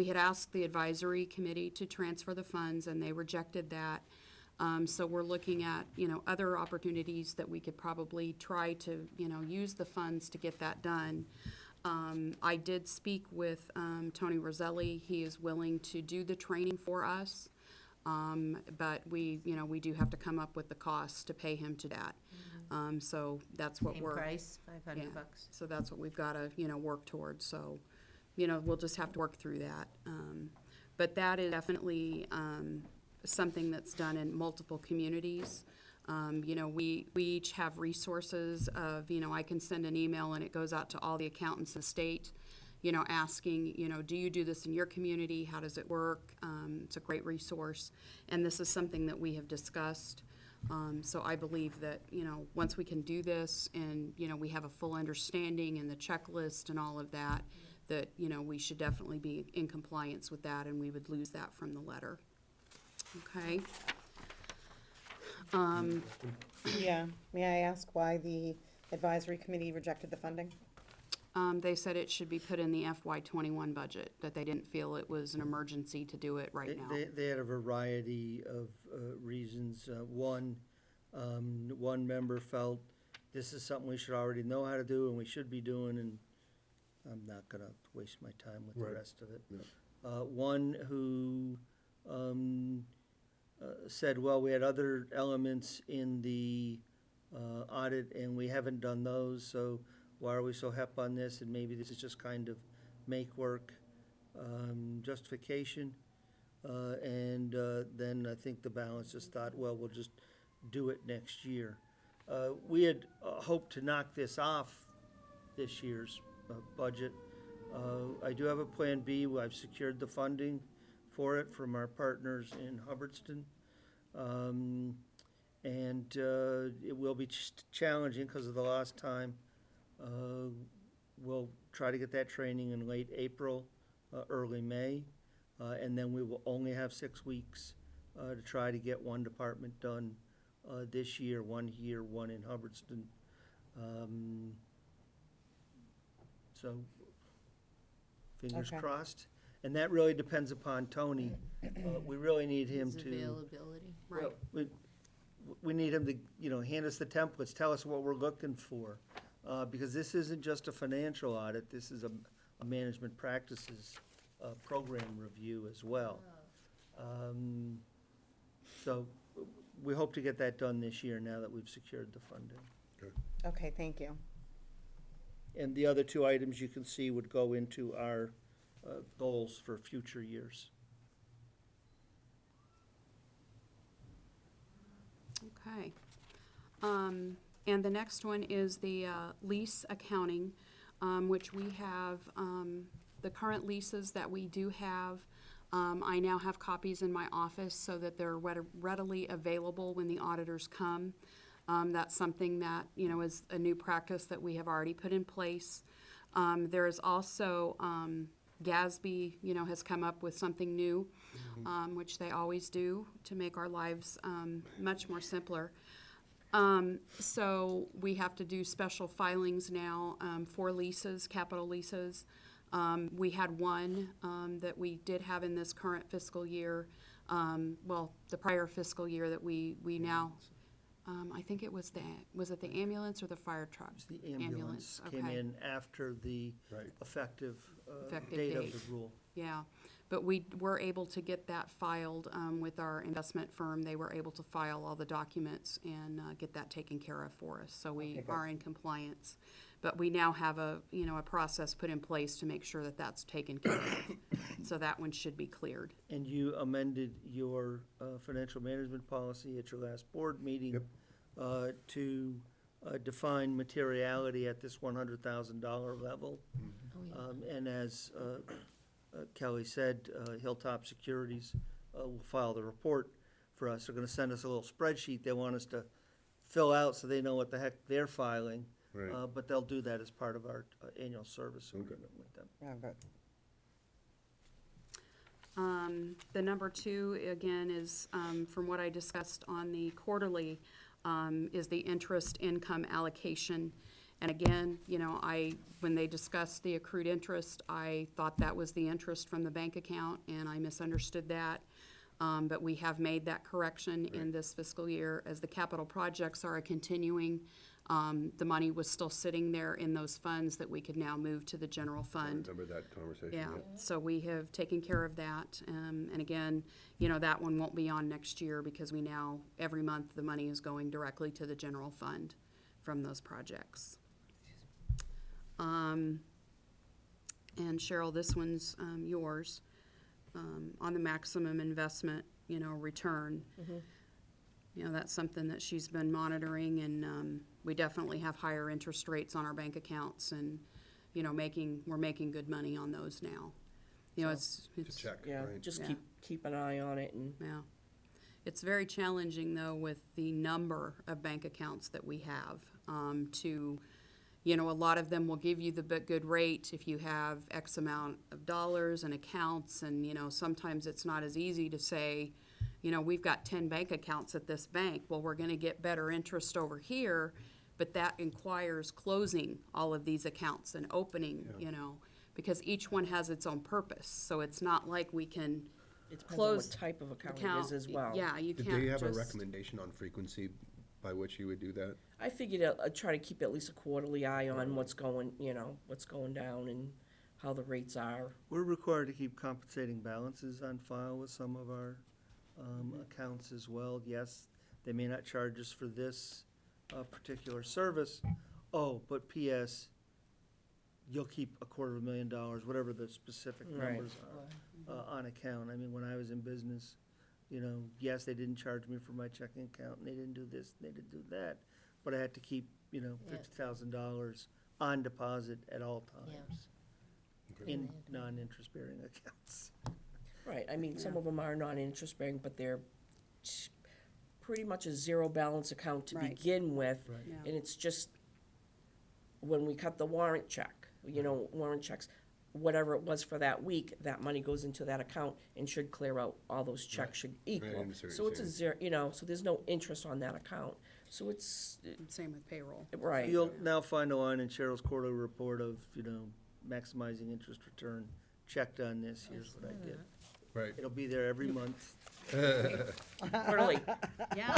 had asked the advisory committee to transfer the funds, and they rejected that. So we're looking at, other opportunities that we could probably try to, use the funds to get that done. I did speak with Tony Roselli. He is willing to do the training for us. But we do have to come up with the costs to pay him to that. So that's what Same we're. price, Yeah. $500. So that's what we've got to, work towards. So, we'll just have to work through that. But that is definitely something that's done in multiple communities. We each have resources of, I can send an email and it goes out to all the accountants in the state, asking, do you do this in your community? How does it work? It's a great resource. And this is something that we have discussed. So I believe that, once we can do this and, we have a full understanding and the checklist and all of that, that, we should definitely be in compliance with that and we would lose that from the letter. Okay? Yeah, may I ask why the advisory committee rejected the funding? They said it should be put in the FY '21 budget, that they didn't feel it was an emergency to do it right now. They had a variety of reasons. One member felt this is something we should already know how to do and we should be doing, and I'm not gonna waste my time with the Right. rest of it. Yeah. One who said, well, we had other elements in the audit and we haven't done those, so why are we so hep on this? And maybe this is just kind of make work justification. And then I think the balance just thought, well, we'll just do it next year. We had hoped to knock this off this year's budget. I do have a Plan B. I've secured the funding for it from our partners in Hubbardston. And it will be challenging because of the lost time. We'll try to get that training in late April, early May, and then we will only have 6 weeks to try to get one department done this year, one here, one in Hubbardston. So, fingers Okay. crossed. And that really depends upon Tony. We really need him His to. availability. Right. We need him to, hand us the templates, tell us what we're looking for. Because this isn't just a financial audit, this is a management practices program review as well. So we hope to get that done this year now that we've secured the funding. Okay, thank you. And the other two items you can see would go into our goals for future years. Okay. And the next one is the lease accounting, which we have, the current leases that we do have, I now have copies in my office so that they're readily available when the auditors come. That's something that, is a new practice that we have already put in place. There is also, GASB, has come up with something new, which they always do to make our lives much more simpler. So we have to do special filings now for leases, capital leases. We had one that we did have in this current fiscal year, the prior fiscal year that we now, I think it was it the ambulance or the fire truck? The ambulance came okay. in after the Right. effective Effective date of date. the rule. Yeah, but we were able to get that filed with our investment firm. They were able to file all the documents and get that taken care of for us. So we are in compliance. But we now have a process put in place to make sure that that's taken care of. So that one should be cleared. And you amended your financial management policy at your last board meeting Yep. to define materiality at this $100,000 level. Oh, yeah. And as Kelly said, Hilltop Securities will file the report for us. They're gonna send us a little spreadsheet they want us to fill out so they know what the heck they're filing. Right. But they'll do that as part of our annual service Okay. agreement with them. Oh, good. The number two, again, is, from what I discussed on the quarterly, is the interest income allocation. And again, when they discussed the accrued interest, I thought that was the interest from the bank account, and I misunderstood that. But we have made that correction in this fiscal year. As the capital projects are continuing, the money was still sitting there in those funds that we could now move to the general I fund. remember that conversation. Yeah, so we have taken care of that. And again, that one won't be on next year because we now, every month, the money is going directly to the general fund from those projects. And Cheryl, this one's yours, on the maximum investment, return. That's something that she's been monitoring, and we definitely have higher interest rates on our bank accounts, and, we're making good money on those now. It's To check, Yeah, right? just Yeah. keep an eye on it and. Yeah. It's very challenging, though, with the number of bank accounts that we have, a lot of them will give you the good rate if you have X amount of dollars and accounts, and, sometimes it's not as easy to say, we've got 10 bank accounts at this bank. Well, we're gonna get better interest over here, but that requires closing all of these accounts and opening, you know, because each one has its own purpose, so it's not like we can It depends on close what type of account it account. is as well. Yeah, you Did can't they have a just- recommendation on frequency by which you would do that? I figured I'd try to keep at least a quarterly eye on what's going, you know, what's going down and how the rates are. We're required to keep compensating balances on file with some of our accounts as well. Yes, they may not charge us for this particular service. Oh, but P.S., you'll keep $250,000, whatever the specific Right. numbers are, on account. I mean, when I was in business, you know, yes, they didn't charge me for my checking account, and they didn't do this, and they didn't do that, but I had to keep, you know, Yeah. $50,000 on deposit at all Yeah. times in non-interest bearing accounts. Right, I mean, some of them are non-interest bearing, but they're pretty much a zero balance account to Right. begin with. Right. Yeah. And it's just, when we cut the warrant check, you know, warrant checks, whatever it was for that week, that money goes into that account and should clear out, all those checks should equal. understand what So you're it's a saying. zero, you know, so there's no interest on that account. So it's, Same with payroll. right. You'll now find a line in Cheryl's quarterly report of, you know, maximizing interest return, checked on this, here's what I did. Right. It'll be there every month. Quarterly. Yeah,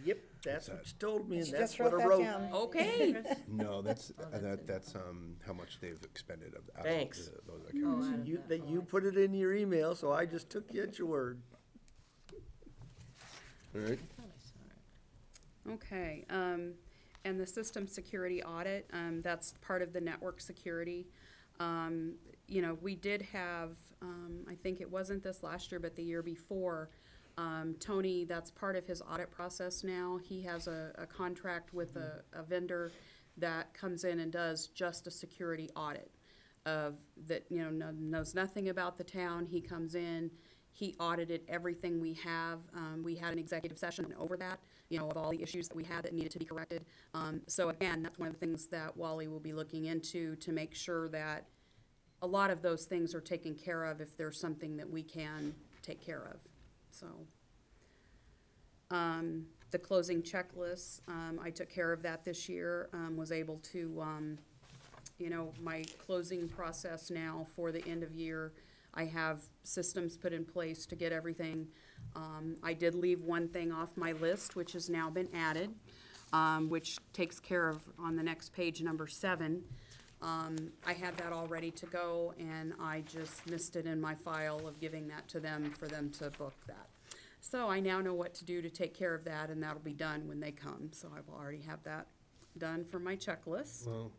Yep, that's what you told me, and She that's just what wrote I that wrote. down. okay. No, that's, Oh, that's that's, how much they've expended of out of Thanks. those Oh, accounts. out of You, that. that Oh, you I put it in your email, so I just took you at your word. All right, thought I saw it. Okay, and the system security audit, that's part of the network security. You know, we did have, I think it wasn't this last year, but the year before, Tony, that's part of his audit process now. He has a contract with a vendor that comes in and does just a security audit of, that, you know, knows nothing about the town. He comes in, he audited everything we have. We had an executive session over that, you know, of all the issues that we had that needed to be corrected. So again, that's one of the things that Wally will be looking into to make sure that a lot of those things are taken care of if there's something that we can take care of, so. The closing checklist, I took care of that this year, was able to, you know, my closing process now for the end of year, I have systems put in place to get everything. I did leave one thing off my list, which has now been added, which takes care of, on the next page, number 7. I had that all ready to go, and I just missed it in my file of giving that to them for them to book that. So I now know what to do to take care of that, and that'll be done when they come, so I will already have that done for my checklist. well,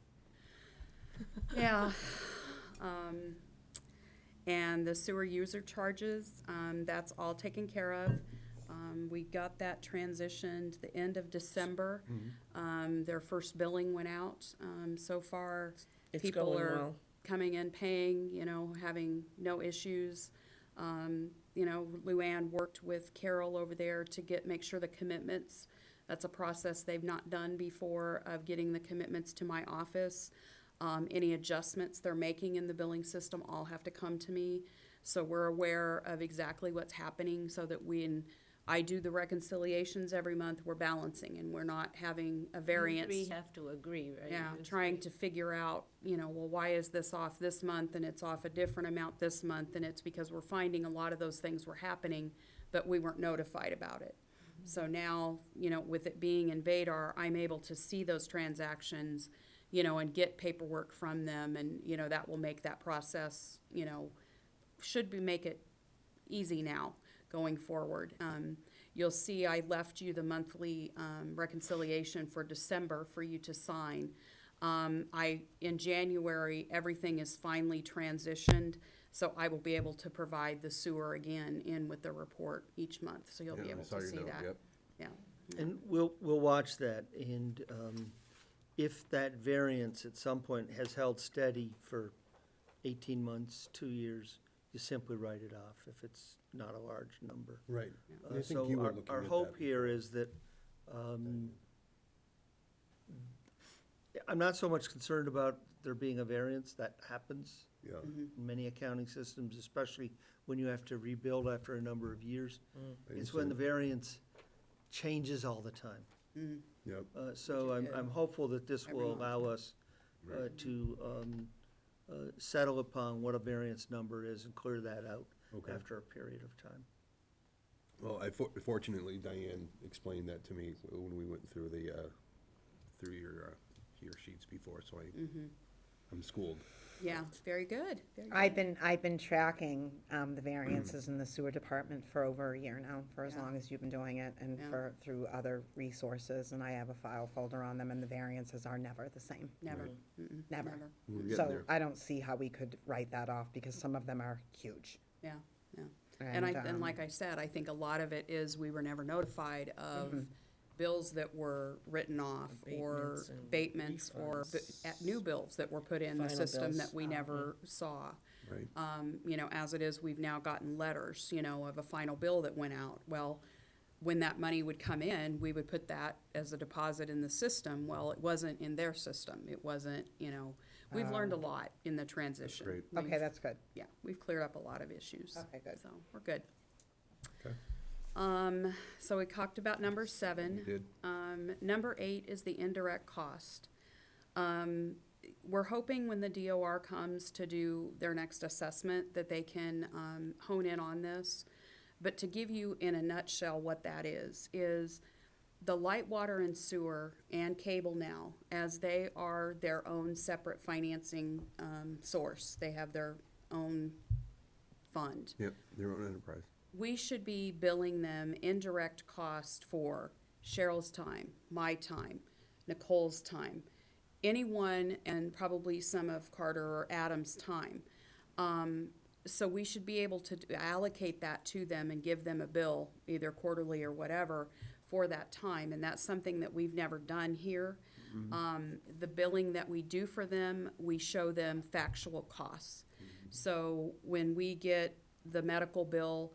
Yeah. And the sewer user charges, that's all taken care of. We got that transitioned the end of December. Their first billing went out. So far, It's people going are well. coming in, paying, you know, having no issues. You know, Luann worked with Carol over there to make sure the commitments, that's a process they've not done before, of getting the commitments to my office. Any adjustments they're making in the billing system all have to come to me. So we're aware of exactly what's happening, so that when I do the reconciliations every month, we're balancing and we're not having a variance. We have to agree, right? Yeah, You trying three. to figure out, you know, well, why is this off this month and it's off a different amount this month? And it's because we're finding a lot of those things were happening, but we weren't notified about it. So now, you know, with it being in Vadar, I'm able to see those transactions, you know, and get paperwork from them, and, you know, that will make that process, you know, make it easy now going forward. You'll see I left you the monthly reconciliation for December for you to sign. In January, everything is finally transitioned, so I will be able to provide the sewer again in with the report each month, so you'll be yeah, I able saw to your see note, that. yep. Yeah. And we'll watch that, and if that variance at some point has held steady for 18 months, 2 years, you simply write it off if it's not a large number. Right. I think So you were our looking our at hope that here before. is that, I'm not so much concerned about there being a variance, that happens Yeah, in many accounting systems, especially when you have to rebuild after a number of years. I It's when understand. the variance changes all the time. Yep. So I'm hopeful that this will Everyone. allow us to settle upon what a variance number is and clear that out Okay. after a period of time. Well, fortunately, Diane explained that to me when we went through through your sheets before, so I'm schooled. Yeah, very good, very good. I've been tracking the variances in the sewer department for over a year now, for as Yeah. long as you've been doing it, and Yeah. through other resources, and I have a file folder on them, and the variances are never the same. Never, Never. never. We're getting So there. I don't see how we could write that off, because some of them are huge. Yeah, yeah. And And, like I said, I think a lot of it is we were never notified of Mm-hmm. bills that were written off or Abatements and abatements or refunds. new bills that were put in the Final system bills. that we never saw. Right. You know, as it is, we've now gotten letters, you know, of a final bill that went out. Well, when that money would come in, we would put that as a deposit in the system. Well, it wasn't in their system. It wasn't, you know, we've learned a lot in the transition. great. Okay, We've- that's good. Yeah, we've cleared up a lot of issues. Okay, good. So, we're good. Okay. So we talked about number 7. We did. Number 8 is the indirect cost. We're hoping when the DOR comes to do their next assessment that they can hone in on this. But to give you in a nutshell what that is the light, water, and sewer and cable now, as they are their own separate financing source, they have their own fund. Yep, their own enterprise. We should be billing them indirect cost for Cheryl's time, my time, Nicole's time, anyone, and probably some of Carter or Adam's time. So we should be able to allocate that to them and give them a bill, either quarterly or whatever, for that time. And that's something that we've never done here. The billing that we do for them, we show them factual costs. So when we get the medical bill,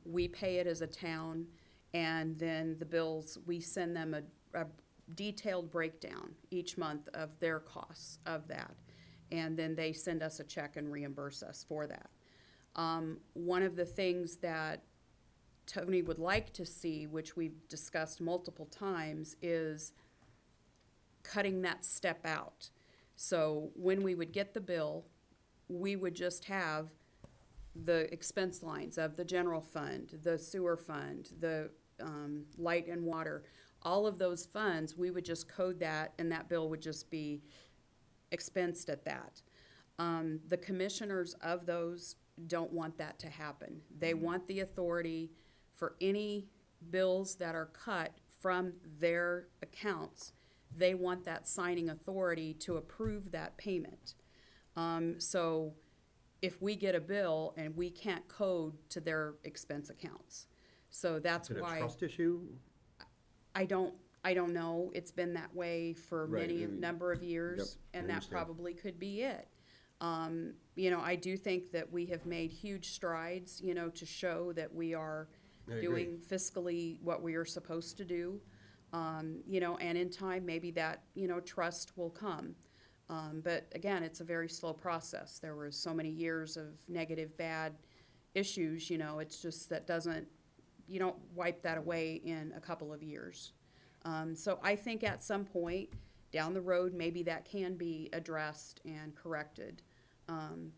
we pay it as a town, and then the bills, we send them a detailed breakdown each month of their costs of that. And then they send us a check and reimburse us for that. One of the things that Tony would like to see, which we've discussed multiple times, is cutting that step out. So when we would get the bill, we would just have the expense lines of the general fund, the sewer fund, the light and water, all of those funds, we would just code that, and that bill would just be expensed at that. The commissioners of those don't want that to happen. They want the authority for any bills that are cut from their accounts. They want that signing authority to approve that payment. So if we get a bill and we can't code to their expense accounts. So that's Is it a why, trust issue? I don't know. It's been that way for Right, many I mean, number of years, I and that understand. probably could be it. You know, I do think that we have made huge strides, you know, to show that we are I agree. doing fiscally what we are supposed to do. You know, and in time, maybe that, you know, trust will come. But again, it's a very slow process. There were so many years of negative, bad issues, you know, it's just that you don't wipe that away in a couple of years. So I think at some point down the road, maybe that can be addressed and corrected.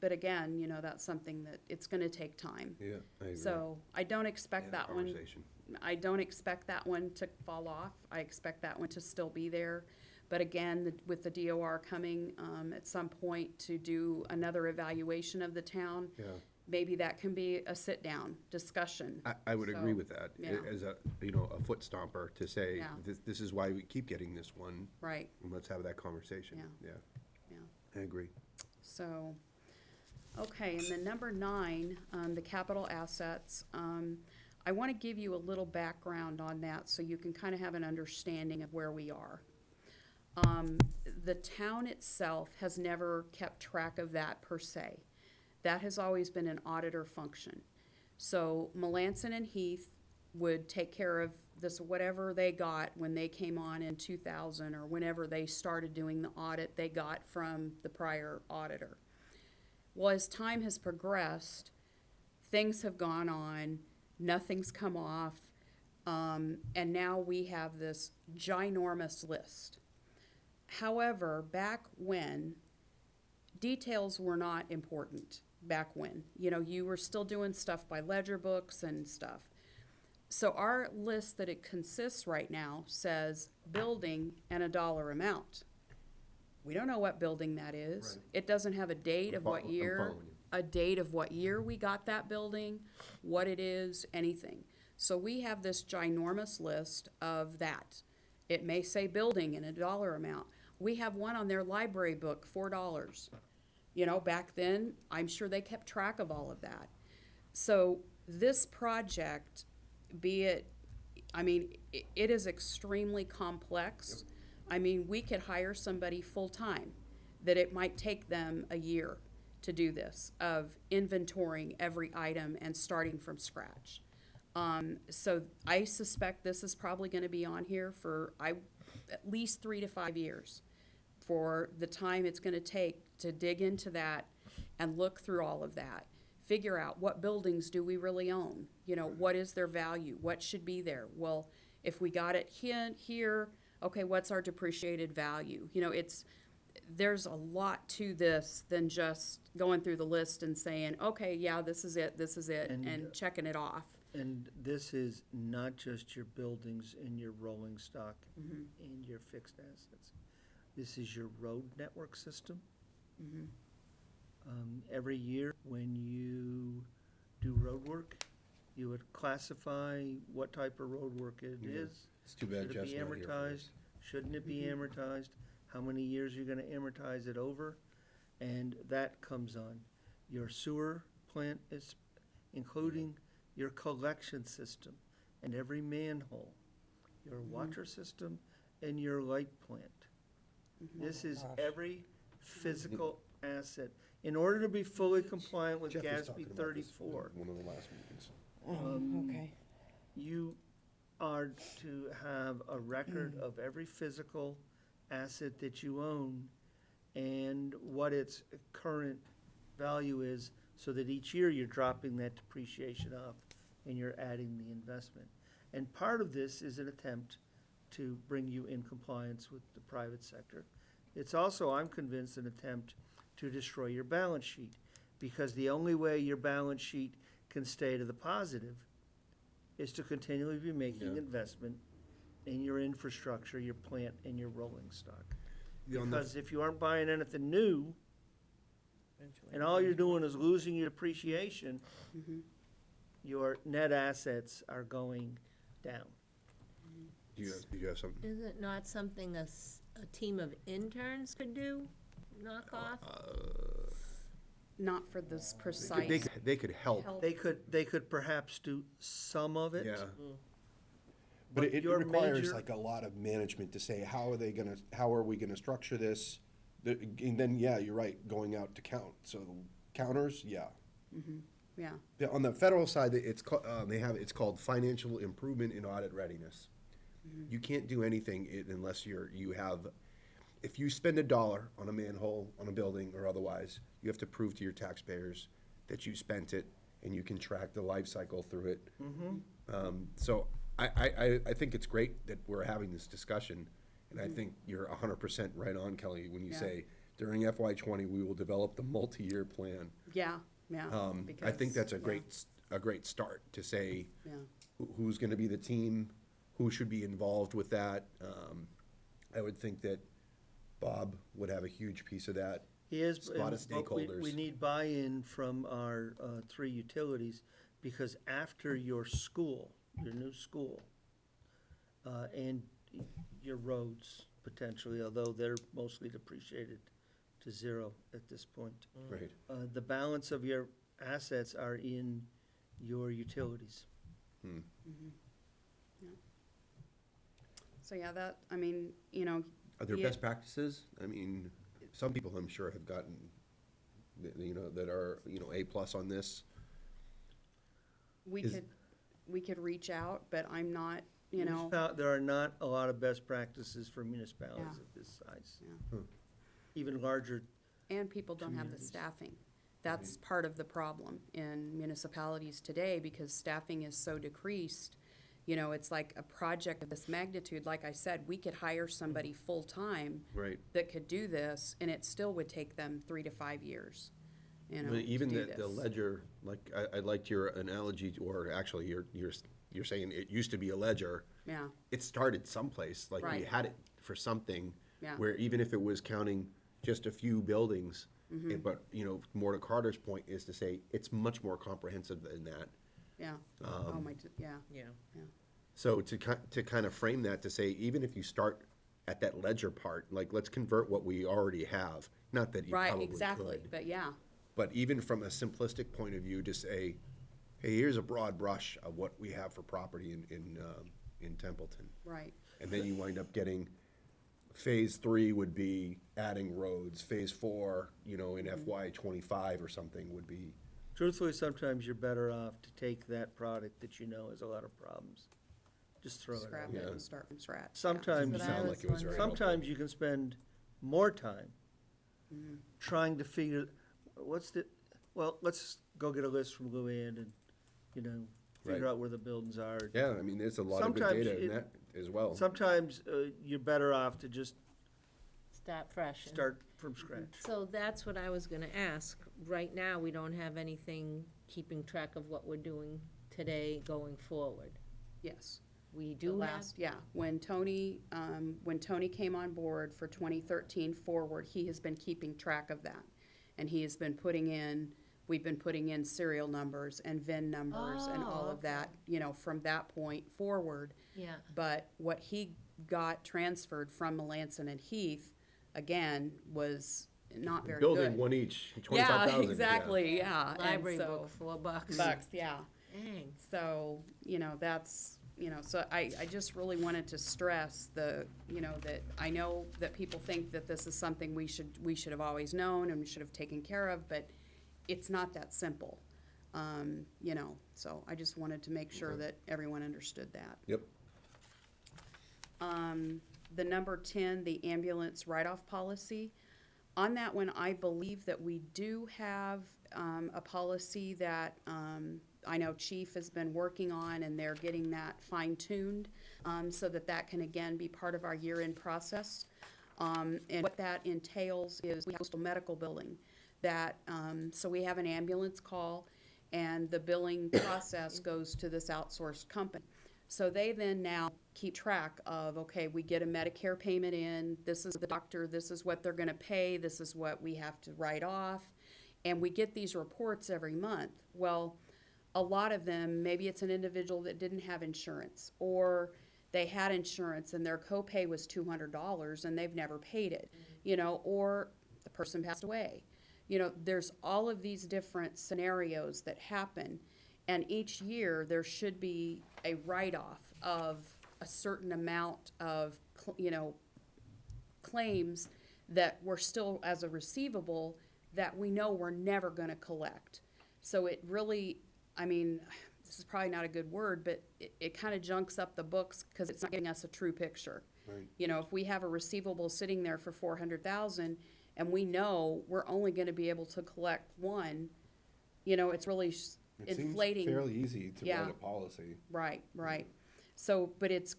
But again, you know, that's something that it's gonna take time. Yeah, I agree. So I don't expect Yeah, that one. conversation. I don't expect that one to fall off. I expect that one to still be there. But again, with the DOR coming at some point to do another evaluation of the town, Yeah. maybe that can be a sit-down discussion. I would agree So, with that, yeah. as a, you know, a foot stomper to say, Yeah. this is why we keep getting this one, Right, and let's have that conversation. Yeah. Yeah, yeah. I agree. So, okay, and then number 9, the capital assets. I want to give you a little background on that so you can kind of have an understanding of where we are. The town itself has never kept track of that per se. That has always been an auditor function. So Melanson and Heath would take care of this, whatever they got when they came on in 2000 or whenever they started doing the audit they got from the prior auditor. Well, as time has progressed, things have gone on, nothing's come off. And now we have this ginormous list. However, back when, details were not important back when. You know, you were still doing stuff by ledger books and stuff. So our list that it consists right now says building and a dollar amount. We don't know what building that is. Right. It doesn't have a date of what I'm year, following you. a date of what year we got that building, what it is, anything. So we have this ginormous list of that. It may say building and a dollar amount. We have one on their library book, $4. You know, back then, I'm sure they kept track of all of that. So this project, be it, I mean, it is extremely complex. I mean, we could hire somebody full-time, that it might take them a year to do this, of inventorying every item and starting from scratch. So I suspect this is probably gonna be on here for at least 3 to 5 years, for the time it's gonna take to dig into that and look through all of that. Figure out what buildings do we really own? You know, what is their value? What should be there? Well, if we got it here, okay, what's our depreciated value? You know, there's a lot to this than just going through the list and saying, okay, yeah, this is it, and checking it off. And this is not just your buildings and your rolling stock Mm-hmm. and your fixed assets. This is your road network system. Mm-hmm. Every year, when you do road work, you would classify what type of road work it is. It's too bad Should it Jeff's be not here for amortized? this. Shouldn't it be amortized? How many years you're gonna amortize it over? And that comes on. Your sewer plant is including your collection system and every manhole, your water system and your light plant. This is gosh. every physical asset. In order to be fully compliant with Jeff was GASB talking about this 34, in one of the last meetings. Okay. you are to have a record of every physical asset that you own and what its current value is, so that each year you're dropping that depreciation off and you're adding the investment. And part of this is an attempt to bring you in compliance with the private sector. It's also, I'm convinced, an attempt to destroy your balance sheet, because the only way your balance sheet can stay to the positive is to continually be making investment in your infrastructure, your plant, and your rolling stock. Because if you aren't buying anything new, and all you're doing is losing your depreciation, your net assets are going down. Do you have something? Is it not something a team of interns could do? Knock off? Not for this precise. They could help. help. They could perhaps do some of it. Yeah. But But it your requires major- like a lot of management to say, how are we gonna structure this? And then, yeah, you're right, going out to count. So counters, yeah. Yeah, Yeah, on the federal side, it's called financial improvement in audit readiness. You can't do anything unless if you spend $1 on a manhole, on a building, or otherwise, you have to prove to your taxpayers that you spent it, and you can track the life cycle through it. So I think it's great that we're having this discussion, and I think you're 100% right on, Kelly, when you Yeah. say, during FY20, we will develop the multi-year plan. yeah. I think that's a because, great start to say Yeah, who's going to be the team, who should be involved with that. I would think that Bob would have a huge piece of that. He is, A lot of but we stakeholders. need buy-in from our 3 utilities, because after your school, your new school, and your roads potentially, although they're mostly depreciated to 0 at this point, Right. the balance of your assets are in your utilities. so yeah, that, I mean, you know. Are there be best it- practices? I mean, some people I'm sure have gotten, that are, A+ on this. We Is- could reach out, but I'm not, There are not a lot of best practices for municipalities Yeah. of this size. Yeah. Even larger. and people don't have the Communities. staffing. That's part of the problem in municipalities today, because staffing is so decreased. You know, it's like a project of this magnitude, like I said, we could hire somebody full-time Right. that could do this, and it still would take them 3 to 5 years, you know, But even to do the this. ledger, like, I liked your analogy, or actually, you're saying it used to be a ledger. Yeah, It started someplace, like we Right. had it for something. Yeah. Where even if it was counting just a few buildings, Mm-hmm. but, you know, more to Carter's point is to say, it's much more comprehensive than that. yeah. Oh, yeah. Yeah. So to kind of frame that, to say, even if you start at that ledger part, like, let's convert what we already have, not that you Right, probably exactly, could. but yeah, But even from a simplistic point of view, to say, hey, here's a broad brush of what we have for property in Templeton. right. And then you wind up getting, phase 3 would be adding roads, phase 4, you know, in FY '25 or something would be, Truthfully, sometimes you're better off to take that product that you know has a lot of problems. Just throw it Scrap out. it Yeah. and start from scratch. yeah. Sometimes, But I sound was like it was very wondering- sometimes you can spend more time Mm-hmm. trying to figure, well, let's go get a list from Luann and, you know, figure Right. out where the buildings are. yeah, I mean, there's a lot of good Sometimes data in it- that as well. Sometimes you're better off to just Start fresh. and- start from scratch. So that's what I was gonna ask. Right now, we don't have anything keeping track of what we're doing today going forward. Yes. We The do have, last, yeah, when Tony came on board for 2013 forward, he has been keeping track of that. And he has been we've been putting in serial numbers and VIN numbers and all Oh, of that, you know, from that point forward. yeah, But what he got transferred from Melanson and Heath, again, was not very good. Building one each, Yeah, 25,000. exactly, yeah. And library so- book, $4. Bucks, yeah. Dang. So, you know, that's, you know, so I just really wanted to stress you know, that I know that people think that this is something we should have always known and we should have taken care of, but it's not that simple. You know, so I just wanted to make sure that everyone understood that. Yep. The number 10, the ambulance write-off policy. On that one, I believe that we do have a policy that I know Chief has been working on, and they're getting that fine-tuned so that that can again be part of our year-end process. And what that entails is we have postal medical billing that, so we have an ambulance call, and the billing process goes to this outsourced company. So they then now keep track of, okay, we get a Medicare payment in, this is the doctor, this is what they're gonna pay, this is what we have to write off, and we get these reports every month. Well, a lot of them, maybe it's an individual that didn't have insurance, or they had insurance and their copay was $200 and they've never paid it, you know, or the person passed away. You know, there's all of these different scenarios that happen, and each year there should be a write-off of a certain amount of, you know, claims that we're still as a receivable that we know we're never gonna collect. So it really, I mean, this is probably not a good word, but it kind of junks up the books because it's not giving us a true picture. Right. You know, if we have a receivable sitting there for 400,000 and we know we're only gonna be able to collect one, you know, it's really inflating. Fairly easy to Yeah. write a policy. Right, right. So, but it's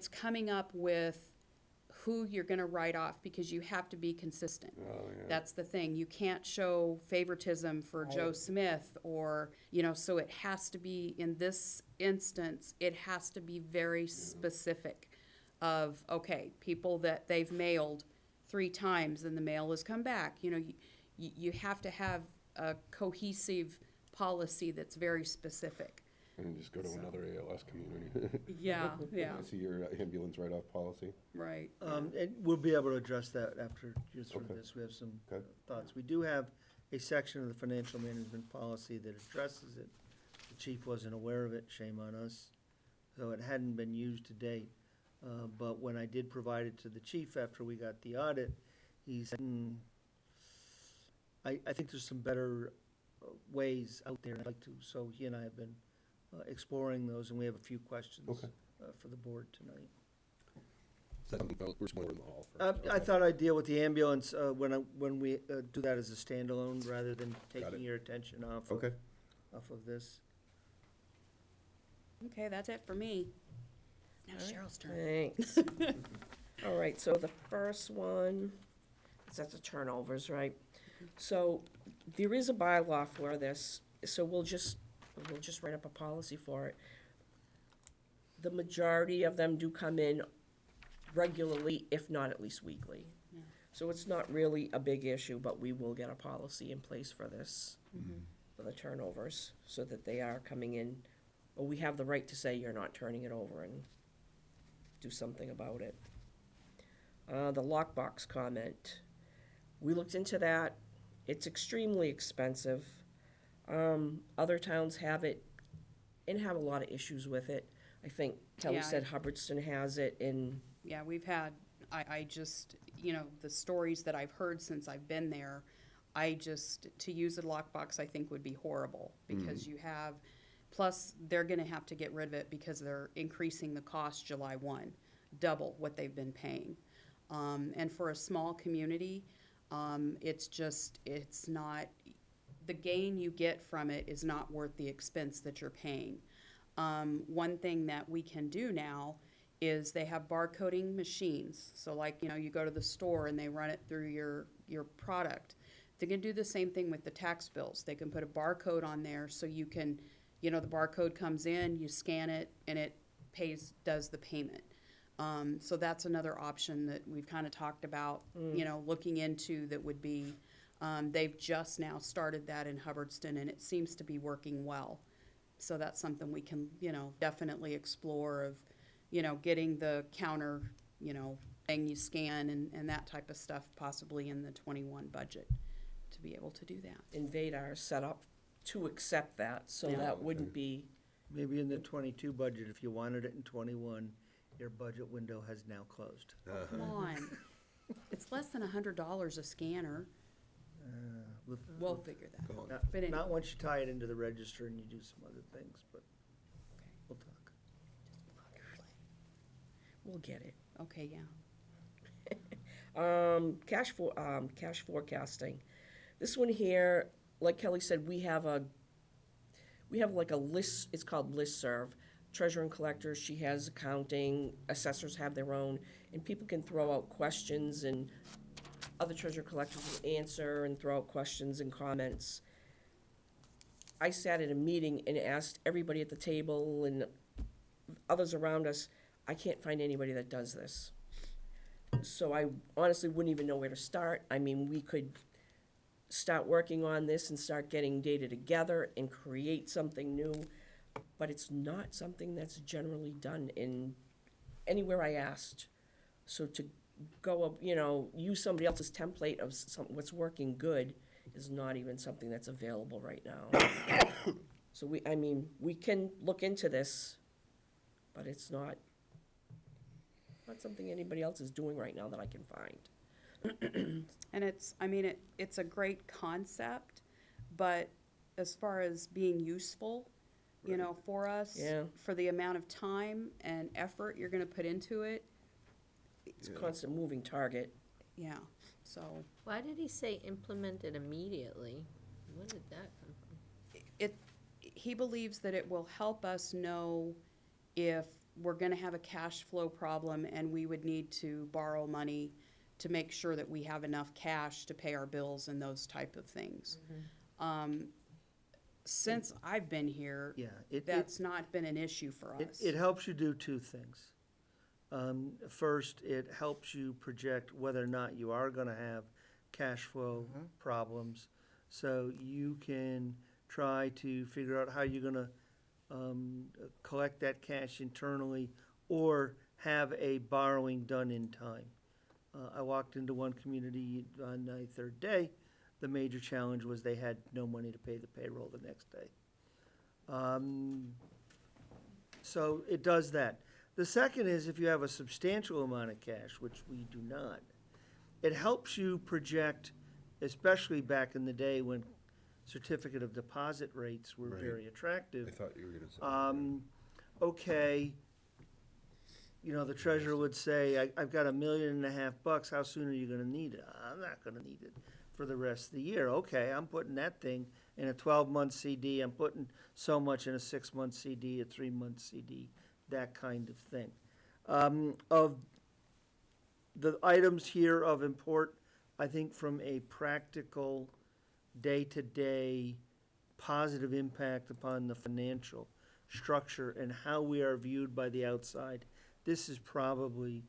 coming up with who you're gonna write off because you have to be consistent. Oh, yeah. That's the thing. You can't show favoritism for Joe Smith or, you know, so it has to be, in this instance, it has to be very specific of, okay, people that they've mailed 3 times and the mail has come back. You know, you have to have a cohesive policy that's very specific. And just go to another ALS community. Yeah, yeah, See your ambulance write-off policy. right. And we'll be able to address that after you're through Okay. this. We have some Okay. thoughts. We do have a section of the financial management policy that addresses it. The chief wasn't aware of it, shame on us, so it hadn't been used to date. But when I did provide it to the chief after we got the audit, he said, I think there's some better ways out there I'd like to, so he and I have been exploring those, and we have a few questions Okay. for the board tonight. Is that something we're just going in the hall first? I Okay. thought I'd deal with the ambulance when we do that as a standalone, rather than taking it. your attention off Okay. of this. Okay, that's it for me. Now Cheryl's turn. Thanks. All right, so the first one, that's the turnovers, right? So there is a bylaw for this, so we'll just write up a policy for it. The majority of them do come in regularly, if not at least weekly. Yeah. So it's not really a big issue, but we will get a policy in place for this, for the turnovers, so that they are coming in, or we have the right to say you're not turning it over and do something about it. The lockbox comment, we looked into that. It's extremely expensive. Other towns have it and have a lot of issues with it. I think Kelly Yeah, said Hubbardston has it in, Yeah, we've had, I just, the stories that I've heard since I've been there, to use a lockbox, I think would be horrible, because you have, plus, they're gonna have to get rid of it because they're increasing the cost July 1, double what they've been paying. And for a small community, it's not, the gain you get from it is not worth the expense that you're paying. One thing that we can do now is they have barcoding machines. So like, you go to the store and they run it through your product. They can do the same thing with the tax bills. They can put a barcode on there so you can, the barcode comes in, you scan it, and it does the payment. So that's another option that we've kind of talked about, looking into, that would be, they've just now started that in Hubbardston, and it seems to be working well. So that's something we can, definitely explore of, getting the counter, thing you scan and that type of stuff possibly in the 21 budget to be able to do that. in Vadar set up to accept that, so Yeah. that wouldn't be, Maybe in the 22 budget, if you wanted it in 21, your budget window has now closed. Come on. It's less than $100 a scanner. With- We'll figure that. Go on. Not But not once you tie it into the register and you do some other things, but we'll talk. we'll get it. Okay, yeah. Cash forecasting. This one here, like Kelly said, we have like a list, it's called listserv. Treasurer and collectors, she has accounting, assessors have their own, and people can throw out questions, and other treasurer collectors will answer and throw out questions and comments. I sat at a meeting and asked everybody at the table and others around us, I can't find anybody that does this. So I honestly wouldn't even know where to start. I mean, we could start working on this and start getting data together and create something new, but it's not something that's generally done in anywhere I asked. So to go up, use somebody else's template of what's working good is not even something that's available right now. So we can look into this, but it's not something anybody else is doing right now that I can find. And it's a great concept, but as far as being useful, for us, Yeah. for the amount of time and effort you're gonna put into it, It's a constant moving target. yeah, so. Why did he say implement it immediately? Where did that come from? He believes that it will help us know if we're gonna have a cash flow problem and we would need to borrow money to make sure that we have enough cash to pay our bills and those type of things. Since I've been here, Yeah, that's not been an issue for us. It helps you do two things. First, it helps you project whether or not you are gonna have cash flow problems. So you can try to figure out how you're gonna collect that cash internally or have a borrowing done in time. I walked into one community on the third day. The major challenge was they had no money to pay the payroll the next day. So it does that. The second is if you have a substantial amount of cash, which we do not, it helps you project, especially back in the day when certificate of deposit rates were Right. very attractive. I thought you were gonna say. Okay, the treasurer would say, I've got $1.5 million, how soon are you gonna need it? I'm not gonna need it for the rest of the year. Okay, I'm putting that thing in a 12-month CD, I'm putting so much in a 6-month CD, a 3-month CD, that kind of thing. Of the items here of import, I think from a practical, day-to-day, positive impact upon the financial structure and how we are viewed by the outside, this is probably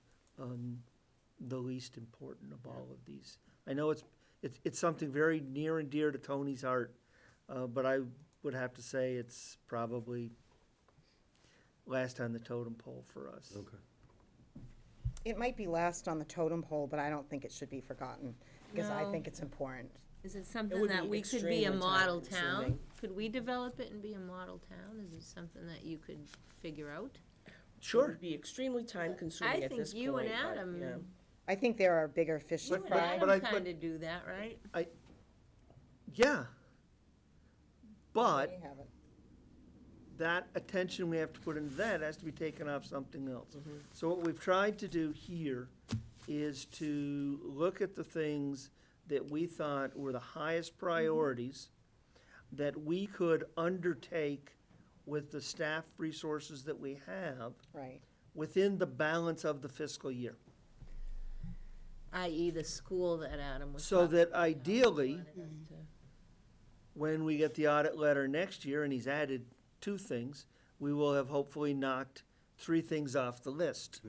the least important of all of these. I know it's something very near and dear to Tony's heart, but I would have to say it's probably last on the totem pole for us. Okay. It might be last on the totem pole, but I don't think it should be forgotten, because I No. think it's important. Is it something would that be we could be a extremely model time-consuming. town? Could we develop it and be a model town? Is it something that you could figure out? It Sure. would be extremely time-consuming I at this think point. you and but, Adam, yeah. I think there are bigger fish you to and fry. but Adam I- kinda do that, right? Yeah. But There you have it. that attention we have to put into that has to be taken off something else. So what we've tried to do here is to look at the things that we thought were the highest priorities that we could undertake with the staff resources that we have Right. within the balance of the fiscal year. I.e. the school that Adam was So talking that about. ideally, Wanted us to- when we get the audit letter next year, and he's added 2 things, we will have hopefully knocked 3 things off the list.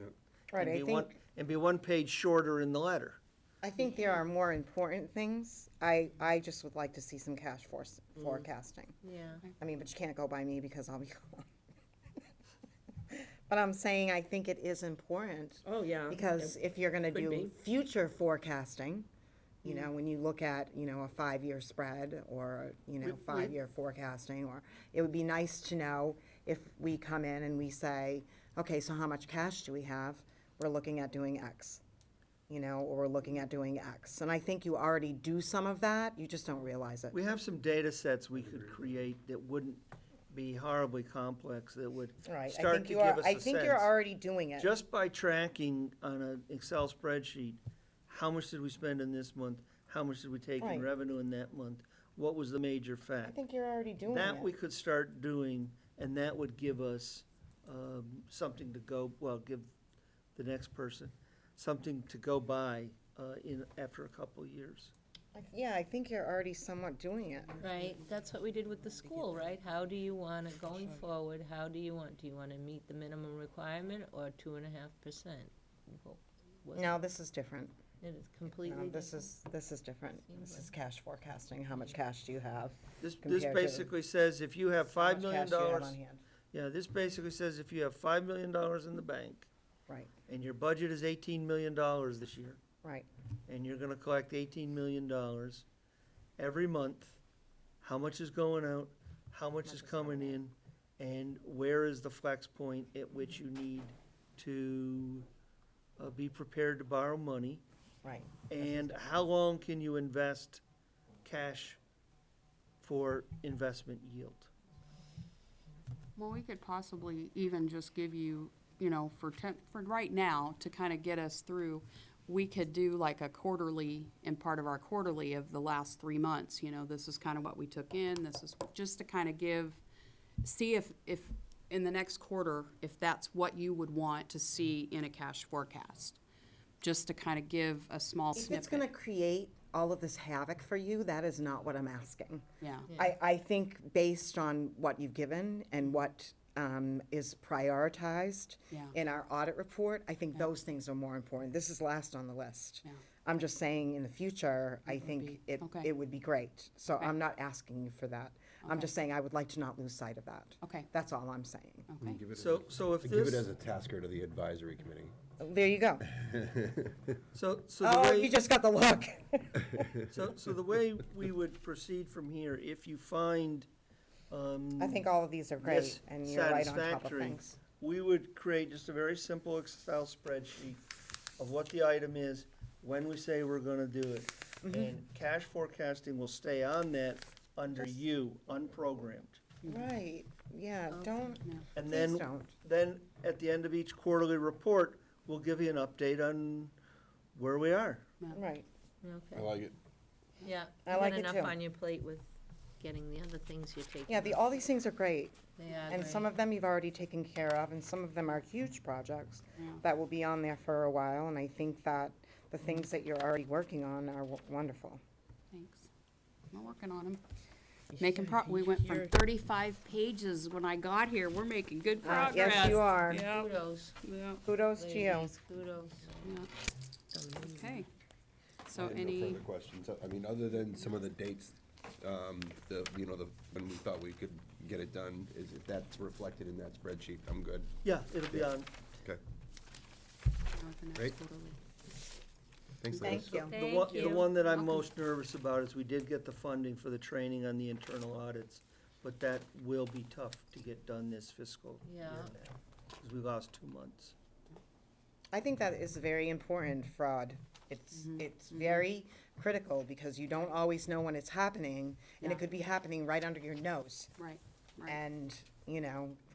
Right, And I be one- think, And be 1 page shorter in the letter. I think there are more important things. I just would like to see some cash forecasting. Yeah. I mean, but you can't go by me because I'll be gone. But I'm saying I think it is important, Oh, yeah. because if you're gonna Could do be. future forecasting, you know, when you look at, you know, a 5-year spread or, you know, 5-year forecasting, or it would be nice to know if we come in and we say, okay, so how much cash do we have? We're looking at doing X, you know, or we're looking at doing X. And I think you already do some of that, you just don't realize it. We have some data sets we could create that wouldn't be horribly complex, that would Right, I start think to you give are, us I a think you're sense. already doing it. Just by tracking on an Excel spreadsheet, how much did we spend in this month? How much did we take in Right. revenue in that month? What was the major I fact? think you're already doing That we it. could start doing, and that would give us something to go, well, give the next person something to go by after a couple of years. Yeah, I think you're already somewhat doing it. Right, that's what we did with the school, right? How do you want it going forward, how do you want to meet the minimum requirement or 2.5%? No, this is different. It is No, completely this different. is different. Seems This is cash forecasting. How much cash do you have? This Compared to basically says if you have How $5 much million, cash do you have on hand? yeah, this basically says if you have $5 million in the bank, Right, and your budget is $18 million this year, right. and you're gonna collect $18 million every month, how much is going out, how much is coming in, and where is the flex point at which you need to be prepared to borrow money, Right. and how long can you invest cash for investment yield? Well, we could possibly even just give you, you know, for right now, to kind of get us through, we could do like a quarterly, and part of our quarterly of the last 3 months, you know, this is kind of what we took in, this is just to kind of see if in the next quarter, if that's what you would want to see in a cash forecast. Just to kind of give a small If snippet. it's gonna create all of this havoc for you, that is not what I'm asking. Yeah. I think based on what you've given and what is prioritized Yeah. in our audit report, I think Yeah. those things are more important. This is last on the list. Yeah. I'm just saying, in the future, I would think be- it, okay. it would be great. So Okay. I'm not asking you for that. I'm Okay. just saying I would like to not lose sight of that. Okay, That's all I'm saying. okay. So if Give it as this, a tasker to the advisory committee. There you go. so the Oh, way. you just got the look. So the way we would proceed from here, if you find, I think all of these are great, Yes, and you're right on top of satisfactory. things. we would create just a very simple Excel spreadsheet of what the item is, when we say we're gonna do it. And cash forecasting will stay on that under you, unprogrammed. Right, yeah, don't, And please then, don't. at the end of each quarterly report, we'll give you an update on where we are. Right. Okay. like it. Yeah. I you like got it enough too. on your plate with getting the other things you're taking. Yeah, all these things are great. They are And some great. of them you've already taken care of, and some of them are huge projects Yeah. that will be on there for a while, and I think that the things that you're already working on are wonderful. Thanks. We're working on them. We went from You're- 35 pages when I got here. We're making good progress. Yes, you are. Yeah, Kudos. yeah, Kudos to you. Ladies, kudos. yeah. Okay. So I have no any, further questions. I mean, other than some of the dates, when we thought we could get it done, if that's reflected in that spreadsheet, I'm good. Yeah, it'll be on. Okay, nothing else Great. totally. thanks, Thank Liz. you. The Thank one you. that I'm most nervous about is we did get the funding for the training on the internal audits, but that will be tough to get done this fiscal year Yeah. now, because we lost 2 months. I think that is very important, fraud. It's very critical, because you don't always know when it's happening, and it Yeah. could be happening right under your nose. Right, right. And,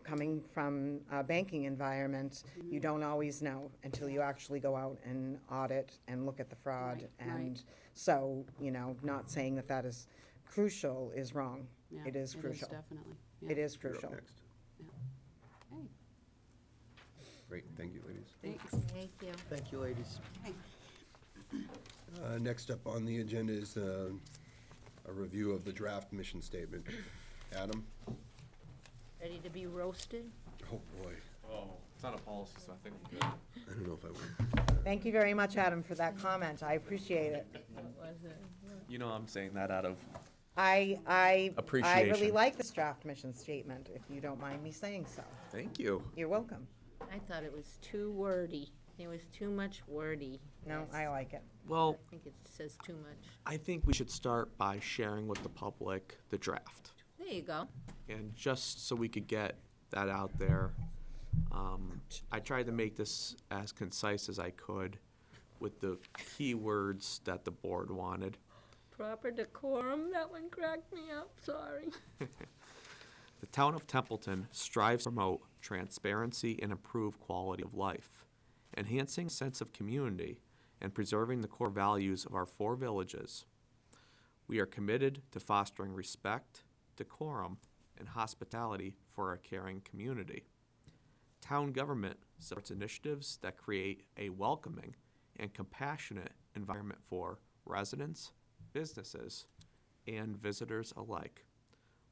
coming from a banking environment, you don't always know until you actually go out and audit and look at the fraud. Right, right. And so, not saying that that is crucial is wrong. Yeah, It is crucial. definitely. It is You're up crucial. next. Okay, Great, thank you, ladies. thanks. Thank you. Thank you, ladies. Next up on the agenda is a review of the draft mission statement. Adam? Ready to be roasted? Oh, boy. Oh, it's not a policy, so I think we're good. I don't know if I would. Thank you very much, Adam, for that comment. I appreciate it. What was it? You know I'm saying that out of I really appreciation. like this draft mission statement, if you don't mind me saying so. Thank you. You're welcome. I thought it was too wordy. There was too much wordy. No, I like it. Well, I think it says too much. I think we should start by sharing with the public the draft. There you go. And just so we could get that out there, I tried to make this as concise as I could with the key words that the board wanted. Proper decorum, that one cracked me up, sorry. The town of Templeton strives to promote transparency and improve quality of life, enhancing sense of community and preserving the core values of our 4 villages. We are committed to fostering respect, decorum, and hospitality for our caring community. Town government supports initiatives that create a welcoming and compassionate environment for residents, businesses, and visitors alike.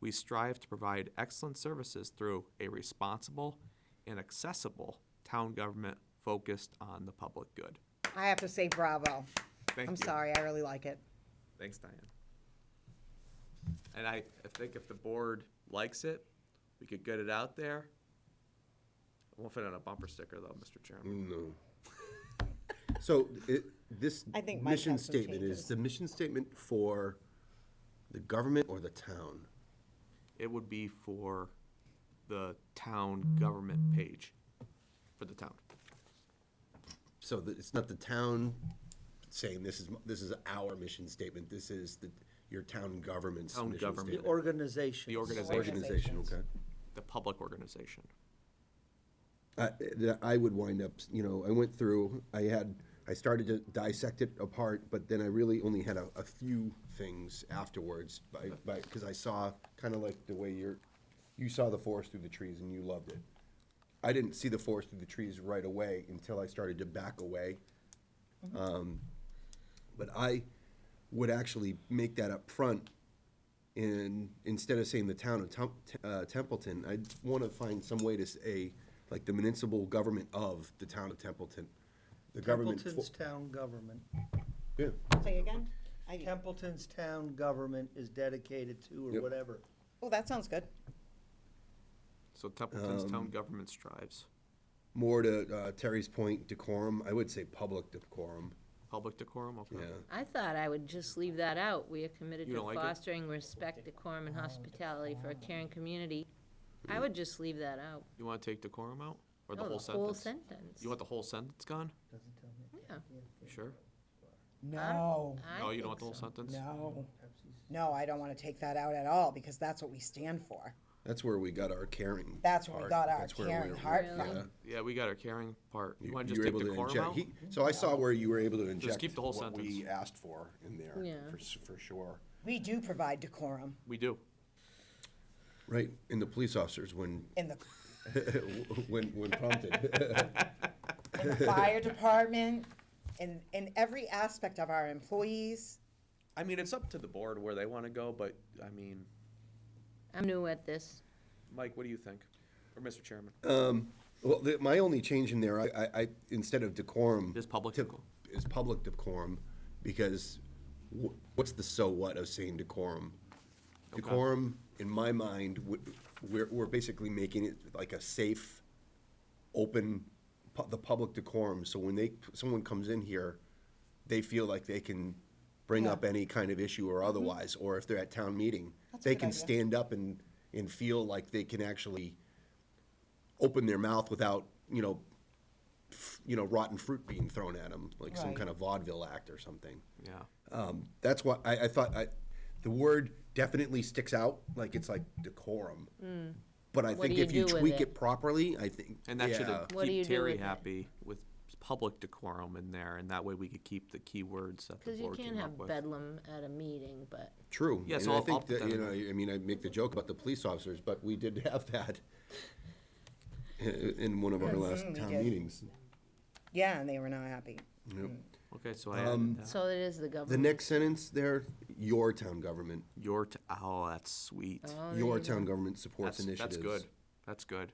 We strive to provide excellent services through a responsible and accessible town government focused on the public good. I have to say bravo. Thank I'm you. sorry, I really like it. Thanks, Diane. And I think if the board likes it, we could get it out there. I won't fit on a bumper sticker though, Mr. Chairman. No. So, this I think Mike mission has some statement, changes. is the mission statement for the government or the town? It would be for the town government page, for the town. So that it's not the town saying this is our mission statement, this is your town government's Town mission government. The statement. organization. The organization, Organization, okay. the public organization. I would wind up, I went through, I started to dissect it apart, but then I really only had a few things afterwards, because I saw, kind of like the way you saw the forest through the trees and you loved it. I didn't see the forest through the trees right away until I started to back away. But I would actually make that up front, and instead of saying the town of Templeton, I'd want to find some way to say, like, the municipal government of the town of Templeton. The government. Templeton's town government. Yeah, Say again? Templeton's town government is dedicated to, or Yep. whatever. Oh, that sounds good. So Templeton's town government strives. more to Terry's point, decorum, I would say public decorum, Public decorum, okay. yeah. I thought I would just leave that out. We are committed You to don't like it? fostering respect, decorum, and hospitality for a caring community. I would just leave that out. You want to take decorum out, or the No, whole sentence? sentence. You want the whole sentence gone? Yeah. You sure? No, No, you don't want think the whole so. sentence? no. No, I don't want to take that out at all, because that's what we stand for. That's where we got our caring. That's where we part. got our That's where caring we're- heart yeah. from. Yeah, we got our caring part. You wanna You just were take able to decorum inject- out? So I saw where you were able to inject keep the whole what we sentence. asked for in there, Yeah. for sure. We do provide decorum We do. Right, and the police officers, when, in the, when prompted. in the fire department, in every aspect of our employees. I mean, it's up to the board where they wanna go, but, I mean, I'm new at this. Mike, what do you think? Or Mr. Chairman? Well, my only change in there, I instead of decorum. Is public to- decorum. Is public decorum, because what's the so what of saying decorum? Okay. Decorum, in my mind, we're basically making it like a safe, open, the public decorum, so when someone comes in here, they feel like they can bring up any kind of issue or otherwise, or if they're at town meeting, That's a they good can idea. stand up and feel like they can actually open their mouth without, rotten fruit being thrown at them, like some Right. kind of vaudeville act or something. Yeah. That's why I thought the word definitely sticks out, like it's like decorum. But I What think do you if you do with tweak it? it properly, I think, And that should yeah. What do you keep do Terry with it? happy with public decorum in there, and that way we could keep the key words that the Because you board can't came have up with. bedlam at a meeting, but True. Yeah, And so I I'll think put that, that in I mean, I make the joke about the police officers, but we did have that in one of our last we town did. meetings. Yeah, and they were not happy. Yep. Okay, so I added that. so it is the government. The next sentence there, your town government, Oh, that's sweet. Oh, there your you town go. government supports initiatives. That's good. That's good.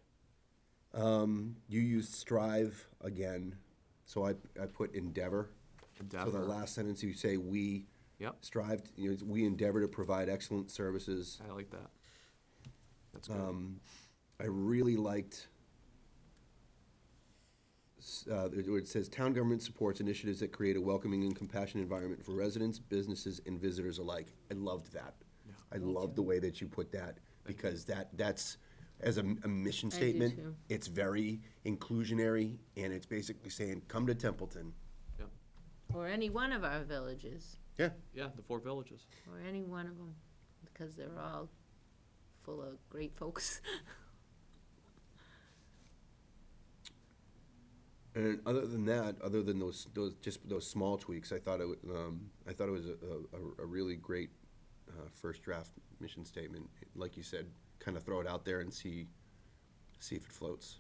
You used strive again, so I put endeavor. So the Endeavor. last sentence, you say, we Yep, strived, we endeavor to provide excellent services. I like that. That's good. I really liked, where it says, town government supports initiatives that create a welcoming and compassionate environment for residents, businesses, and visitors alike. I loved that. I loved the way that you put that, because that's, as a mission I do statement, too. it's very inclusionary, and it's basically saying, come to Templeton. Yep. Or any one of our villages, Yeah. Yeah, the 4 villages. or any one of them, because they're all full of great folks. And other than that, other than those small tweaks, I thought it was a really great first draft mission statement. Like you said, kind of throw it out there and see if it floats.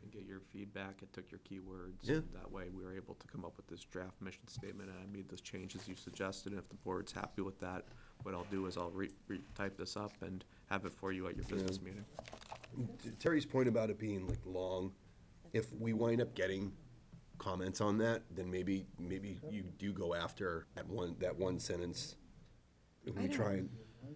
And get your feedback, it took your keywords. Yeah. And that way we were able to come up with this draft mission statement, and I made those changes you suggested, and if the board's happy with that, what I'll do is I'll type this up and have it for you at your business meeting. Terry's point about it being like long, if we wind up getting comments on that, then maybe you do go after that one sentence. If we try and,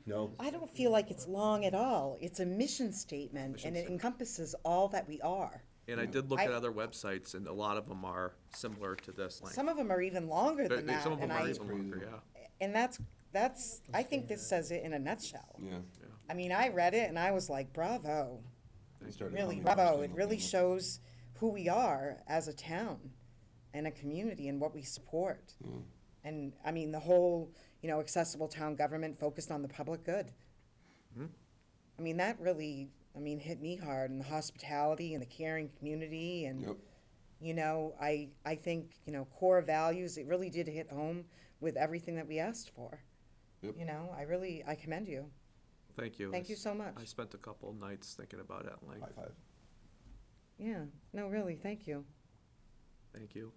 no? I don't feel like it's long at all. It's a mission statement, and it encompasses all that we are. And I did look at I- other websites, and a lot of them are similar to this length. Some of them are even longer than that. Some of them and are I- even longer, yeah. And that's, I think this says it in a nutshell. Yeah. I mean, I read it and I was like, bravo, Started really, humming bravo. first It really shows who we are as a town and a community and what we support. And, I mean, the whole, accessible town government focused on the public good. I mean, that really, hit me hard, and the hospitality and the caring community and, Yep. I think, core values, it really did hit home with everything that we asked for. Yep. I commend you. Thank you. Thank you so much. I spent a couple nights thinking about it at length. High five. Yeah, no, really, thank you. Thank you.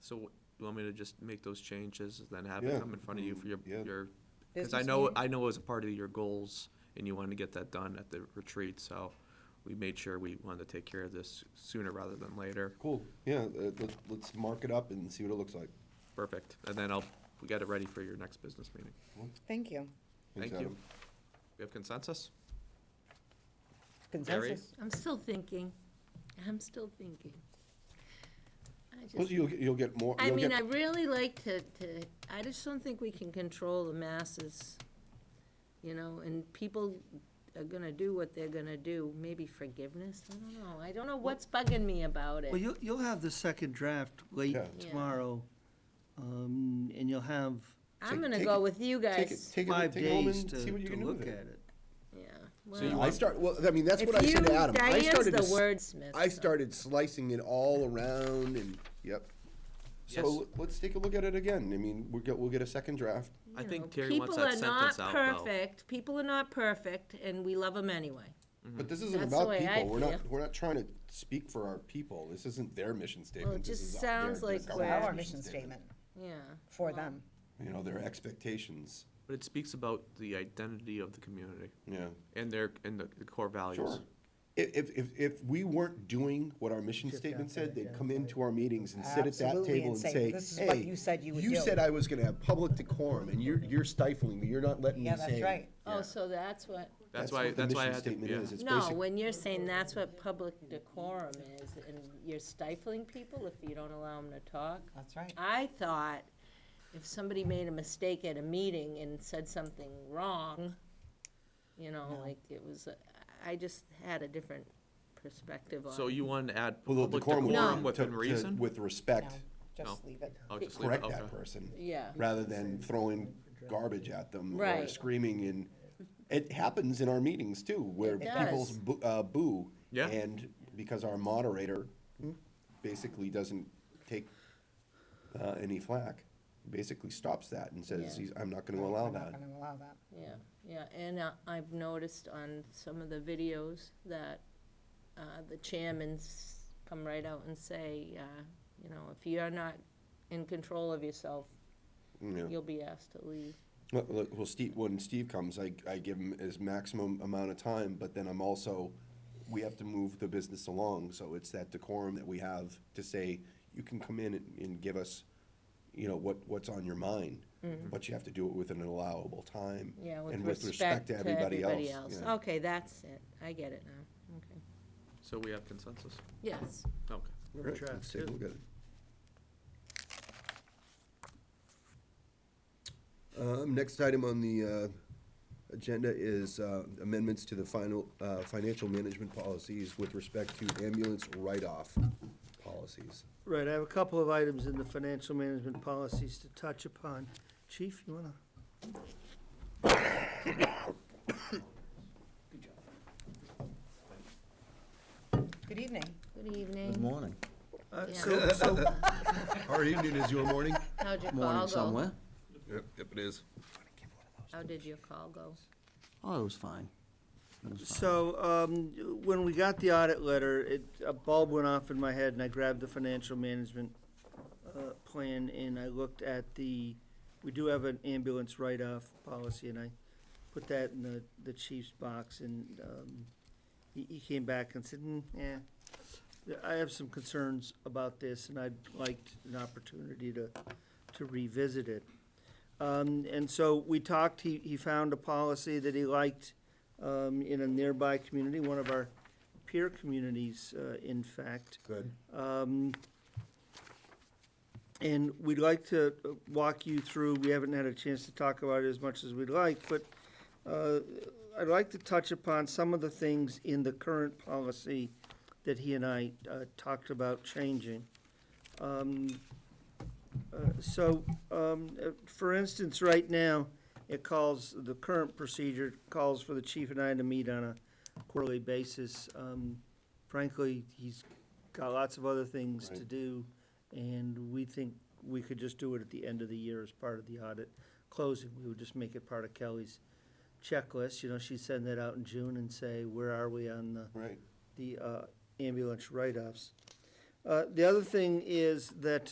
So you want me to just make those changes, then have Yeah. it come in front of you for your, Yeah. because I Business know, meeting? I know as a part of your goals, and you wanted to get that done at the retreat, so we made sure we wanted to take care of this sooner rather than later. Cool. Yeah, let's mark it up and see what it looks like. Perfect. And then we got it ready for your next business meeting. Thank you. Thanks, Thank you. Adam. We have consensus? Consensus? I'm still thinking. I Well, just, you'll get more. I you'll mean, get- I really like to, I just don't think we can control the masses, and people are gonna do what they're gonna do. Maybe forgiveness, I don't know. I don't know what's bugging me about it. Well, you'll have the second draft late Yeah. Yeah. tomorrow, and you'll have I'm gonna take go it- with you Take it, guys. take it, 5 take it home days and to see what you can do look with at it. it. Yeah, So you I want, start, well, I mean, that's what I If said to you- Adam. I Diane's started the to s- wordsmith, I so- started slicing it all around and, yep. Yes. So let's take a look at it again. I mean, we'll get a second draft. I You think know, Terry wants that sentence out, though. People are not perfect, and we love them anyway. But this isn't That's the about way I people. feel. We're not trying to speak for our people. This isn't their mission statement. This just is sounds their like It's government's our mission statement Yeah. for them. You know, their expectations. But it speaks about the identity of the community Yeah. and the core values. Sure. If we weren't doing what our mission statement said, they'd come into our meetings and sit at that Absolutely, table and and say, say, "This is what hey, you said you would you do." said I was gonna have public decorum and you're stifling me. You're not letting me Yeah, say. that's right. Oh, so that's what, That's what why the I mission had to, statement yeah. is. It's no, basic. when you're saying that's what public decorum is, and you're stifling people if you don't allow them to talk. That's right. I thought if somebody made a mistake at a meeting and said something wrong, you know, like it was, I just had a different perspective on it. So you wanted to add Well, the public decorum decorum to- within to- reason? With respect, No, just leave it. I'll just leave it, correct that okay. person. Yeah. Rather than throwing garbage at them or Right. screaming and, it happens in our meetings too, where It people's does. boo. Yeah. And because our moderator basically doesn't take, any flack, basically stops that and says, Yeah. I'm not gonna allow We're not that. gonna allow that. Yeah, and I've noticed on some of the videos that the chairmans come right out and say, you know, if you're not in control of yourself, Yeah. you'll be asked to leave. Well, Steve, when Steve comes, I give him his maximum amount of time, but then I'm also, we have to move the business along, so it's that decorum that we have to say, you can come in and give us, you know, what's on your mind, but you have to do it within an allowable time. Yeah, and with respect to everybody else. yeah. Okay, that's it. I get it now. Okay. So we have consensus? Yes. Okay. Right, let's take a look at it. Next item on the agenda is amendments to the final financial management policies with respect to ambulance write-off policies. Right, I have a couple of items in the financial management policies to touch upon. Chief, you wanna? Good evening. Good evening. Morning. Yeah. So, Our evening is your morning? How'd your call Morning go? somewhere. Yep, it is. How did your call go? Oh, it was fine. It was fine. So, when we got the audit letter, a bulb went off in my head, and I grabbed the financial management plan, and I looked at we do have an ambulance write-off policy, and I put that in the chief's box, and he came back and said, yeah, I have some concerns about this, and I'd like an opportunity to revisit it. And so we talked, he found a policy that he liked in a nearby community, one of our peer communities, in fact. Good. And we'd like to walk you through, we haven't had a chance to talk about it as much as we'd like, but I'd like to touch upon some of the things in the current policy that he and I talked about changing. For instance, right now, the current procedure calls for the chief and I to meet on a quarterly basis. Frankly, he's got lots of other things to Right. do, and we think we could just do it at the end of the year as part of the audit closing. We would just make it part of Kelly's checklist. You know, she'd send that out in June and say, where are we on Right. the ambulance write-offs? The other thing is that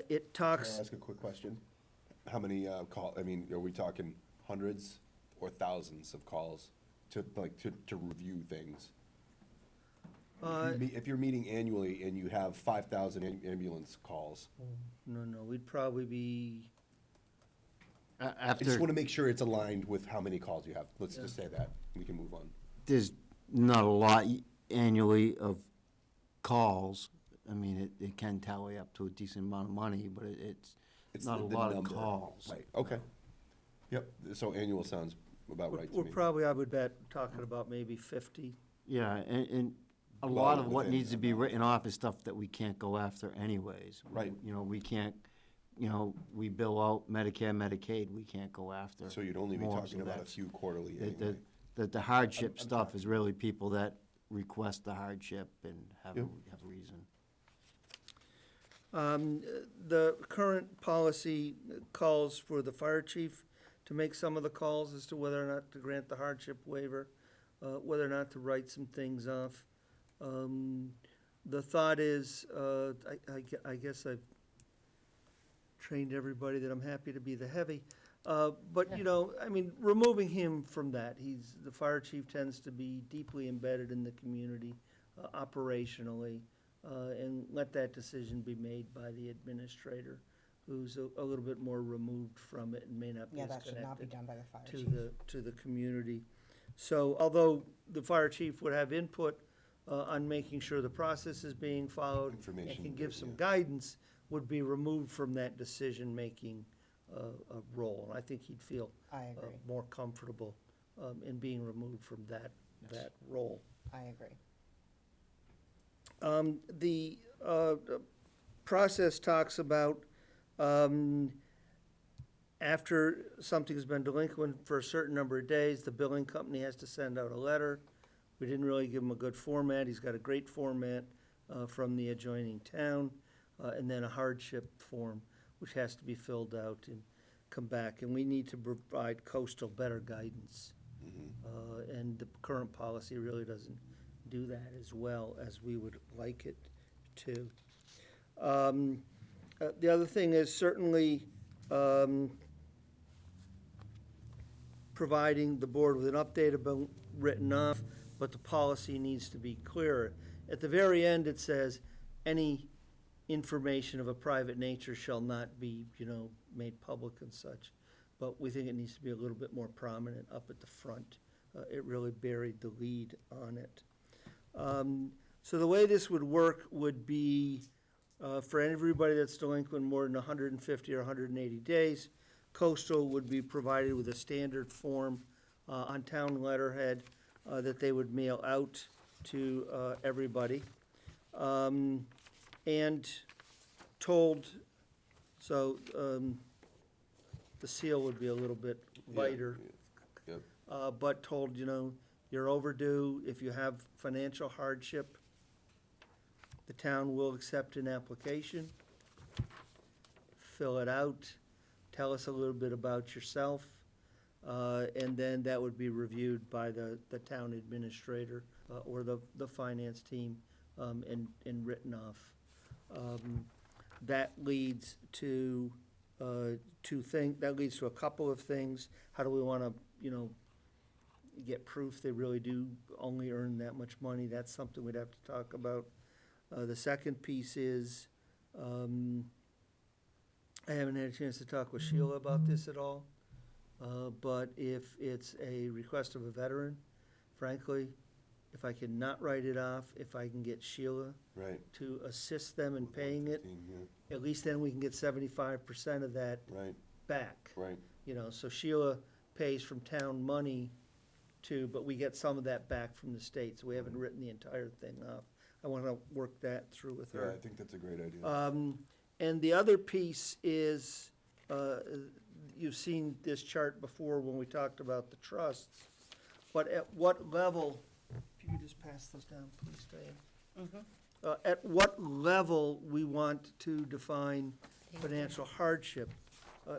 it Can I talks, ask a quick question? How many are we talking hundreds or thousands of calls to review things? If you're meeting annually and you have 5,000 ambulance calls, no, we'd probably be, I just After, want to make sure it's aligned with how many calls you have. Let's just say that. We can move on. there's not a lot annually of calls. I mean, it can tally up to a decent amount of money, but it's not a the lot of number. calls. Right, okay. Yep, so annual sounds about right to we're me. probably, I would bet, talking about maybe 50. Yeah, and a Well, lot of what within needs to be written off is stuff that we can't go after anyways. Right. You know, we can't you know, we bill out Medicare, Medicaid, we can't go after. So you'd only be more, talking so about a that's- few quarterly the- anyway. the hardship stuff is really people that request the hardship and have a reason. The current policy calls for the fire chief to make some of the calls as to whether or not to grant the hardship waiver, whether or not to write some things off. The thought is, I guess I've trained everybody that I'm happy to be the heavy. But, you know, I mean, removing him from that, the fire chief tends to be deeply embedded in the community operationally, and let that decision be made by the administrator, who's a little bit more removed from it and may not be Yeah, as that should not be connected done by the fire to chief. to the community. So although the fire chief would have input on making sure the process is being followed and Information, can give some yeah. guidance, would be removed from that decision-making role. And I think he'd feel I agree, more comfortable in being removed from that role. I agree. The process talks about after something's been delinquent for a certain number of days, the billing company has to send out a letter. We didn't really give him a good format. He's got a great format from the adjoining town, and then a hardship form, which has to be filled out and come back. And we need to provide coastal better guidance. And the current policy really doesn't do that as well as we would like it to. The other thing is certainly providing the board with an update about written off, but the policy needs to be clearer. At the very end, it says, any information of a private nature shall not be, you know, made public and such. But we think it needs to be a little bit more prominent up at the front. It really buried the lead on it. So the way this would work would be for everybody that's delinquent more than 150 or 180 days, coastal would be provided with a standard form on town letterhead that they would mail out to everybody. And told, so the seal would be a little bit lighter. Yep. But told, you know, you're overdue. If you have financial hardship, the town will accept an application. Fill it out. Tell us a little bit about yourself. And then that would be reviewed by the town administrator or the finance team and written off. That leads to that leads to a couple of things. How do we want to, you know, get proof they really do only earn that much money? That's something we'd have to talk about. The second piece is, I haven't had a chance to talk with Sheila about this at all, but if it's a request of a veteran, frankly, if I can not write it off, if I can get Sheila Right. to assist them in paying it, Yeah. at least then we can get 75% of that Right, back. right. You know, so Sheila pays from town money too, but we get some of that back from the state, so we haven't written the entire thing up. I want to work that through with Yeah, her. I think that's a great idea. And the other piece is, you've seen this chart before when we talked about the trusts, but at what level, if you could just pass those down, please, Diane. At what level we want to define financial hardship.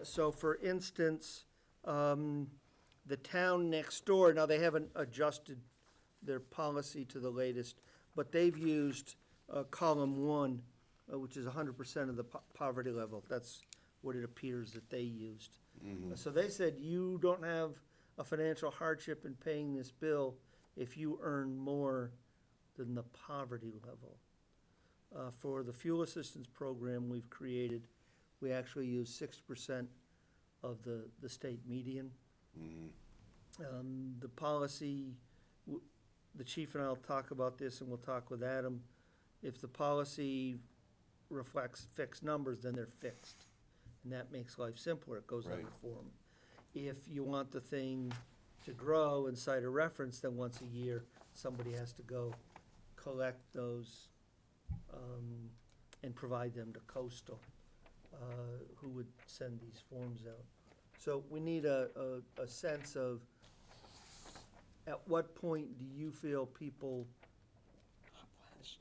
So for instance, the town next door, now they haven't adjusted their policy to the latest, but they've used column one, which is 100% of the poverty level. That's what it appears that they used. So they said, you don't have a financial hardship in paying this bill if you earn more than the poverty level. For the fuel assistance program we've created, we actually use 6% of the state median. The policy, the chief and I will talk about this, and we'll talk with Adam. If the policy reflects fixed numbers, then they're fixed. And that makes life simpler. It goes on Right. the form. If you want the thing to grow and cite a reference, then once a year, somebody has to go collect those and provide them to coastal. who would send these forms out. So we need a sense of, at what point do you feel people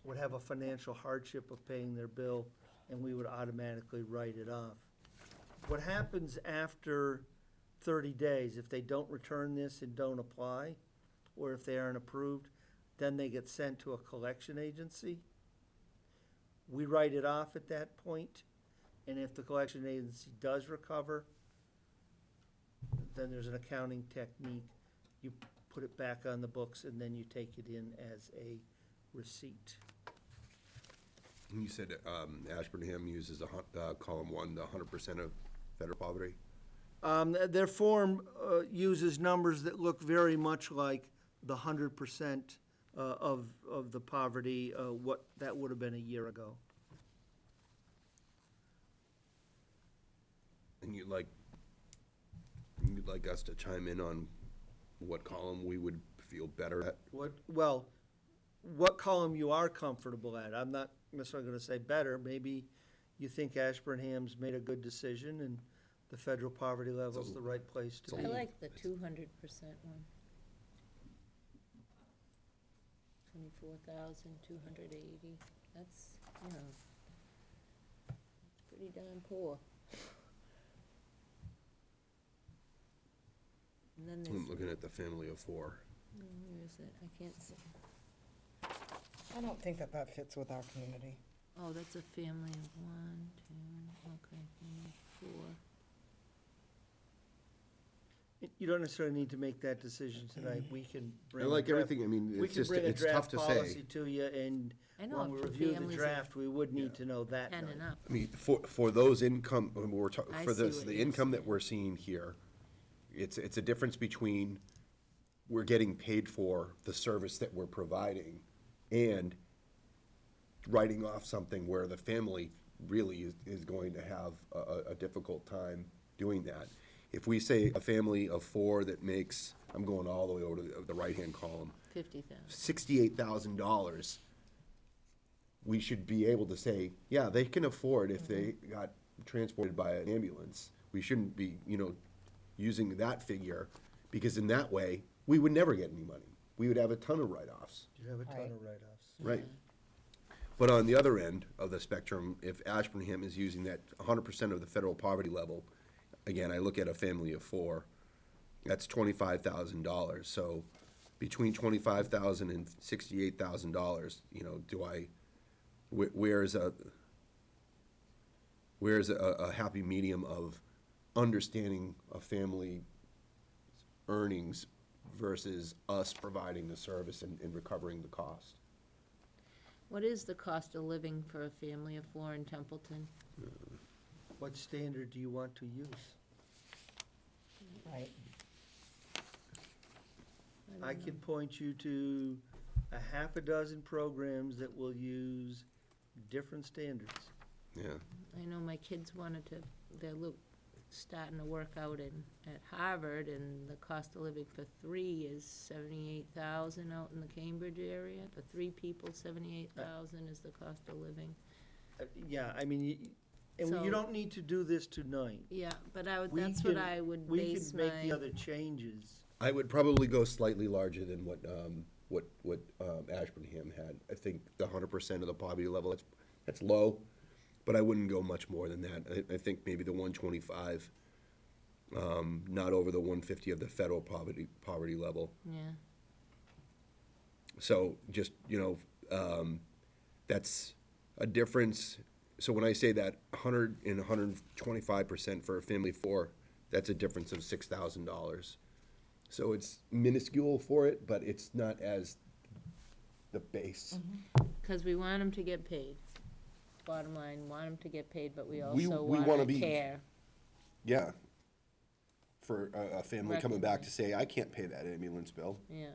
would have a financial hardship of paying their bill, and we would automatically write it off? What happens after 30 days, if they don't return this and don't apply, or if they aren't approved, then they get sent to a collection agency? We write it off at that point, and if the collection agency does recover, then there's an accounting technique. You put it back on the books, and then you take it in as a receipt. And you said Ashburnham uses column 1, the 100% of federal poverty? Their form uses numbers that look very much like the 100% of the poverty, what that would have been a year ago. And you'd like us to chime in on what column we would feel better at? What column you are comfortable at? I'm not necessarily gonna say better. Maybe you think Ashburnham's made a good decision and the federal poverty level's the right place to I be. like the 200% one. 24,280, that's, you know, it's pretty darn poor. And then I'm there's, looking at the family of 4. where is it? I can't see. I don't think that that fits with our community. Oh, that's a family of 1, 2, okay, family of 4. You don't necessarily need to make that decision tonight. We can bring. I a like draft- everything, I mean, We it's can just, bring a it's tough draft to policy say. to you, and I know when we up to review the families of draft, we would need to know that 10 night. and up. I mean, for those income, when we're talking, I for see this, what the you're income that saying. we're seeing here, it's a difference between we're getting paid for the service that we're providing and writing off something where the family really is going to have a difficult time doing that. If we say a family of 4 that makes, I'm going all the way over to the right-hand column, 50,000. $68,000, we should be able to say, yeah, they can afford if they got transported by an ambulance. We shouldn't be, using that figure, because in that way, we would never get any money. We would have a ton of write-offs. You have a ton Right. of write-offs. Right. But on the other end of the spectrum, if Ashburnham is using that 100% of the federal poverty level, again, I look at a family of 4, that's $25,000. So between $25,000 and $68,000, where's a happy medium of understanding a family earnings versus us providing the service and recovering the cost? What is the cost of living for a family of 4 in Templeton? What standard do you want to use? Right. I can point you to a half a dozen programs that will use different standards. Yeah. I know my kids wanted to, they're starting to work out at Harvard, and the cost of living for 3 is 78,000 out in the Cambridge area. For 3 people, 78,000 is the cost of living. Yeah, I mean, and So- you don't need to do this tonight. Yeah, but We that's what can- I would We base can make the my, other changes. I would probably go slightly larger than what Ashburnham had. I think the 100% of the poverty level, that's low, but I wouldn't go much more than that. I think maybe the 125, not over the 150 of the federal poverty level. yeah. So just, that's a difference. So when I say that 100 and 125% for a family of 4, that's a difference of $6,000. So it's minuscule for it, but it's not as the base. Because we want them to get paid. Bottom line, want them to get paid, but we We also wanna want to be- care. Yeah. For a family coming back to say, I can't pay that ambulance bill. Yeah.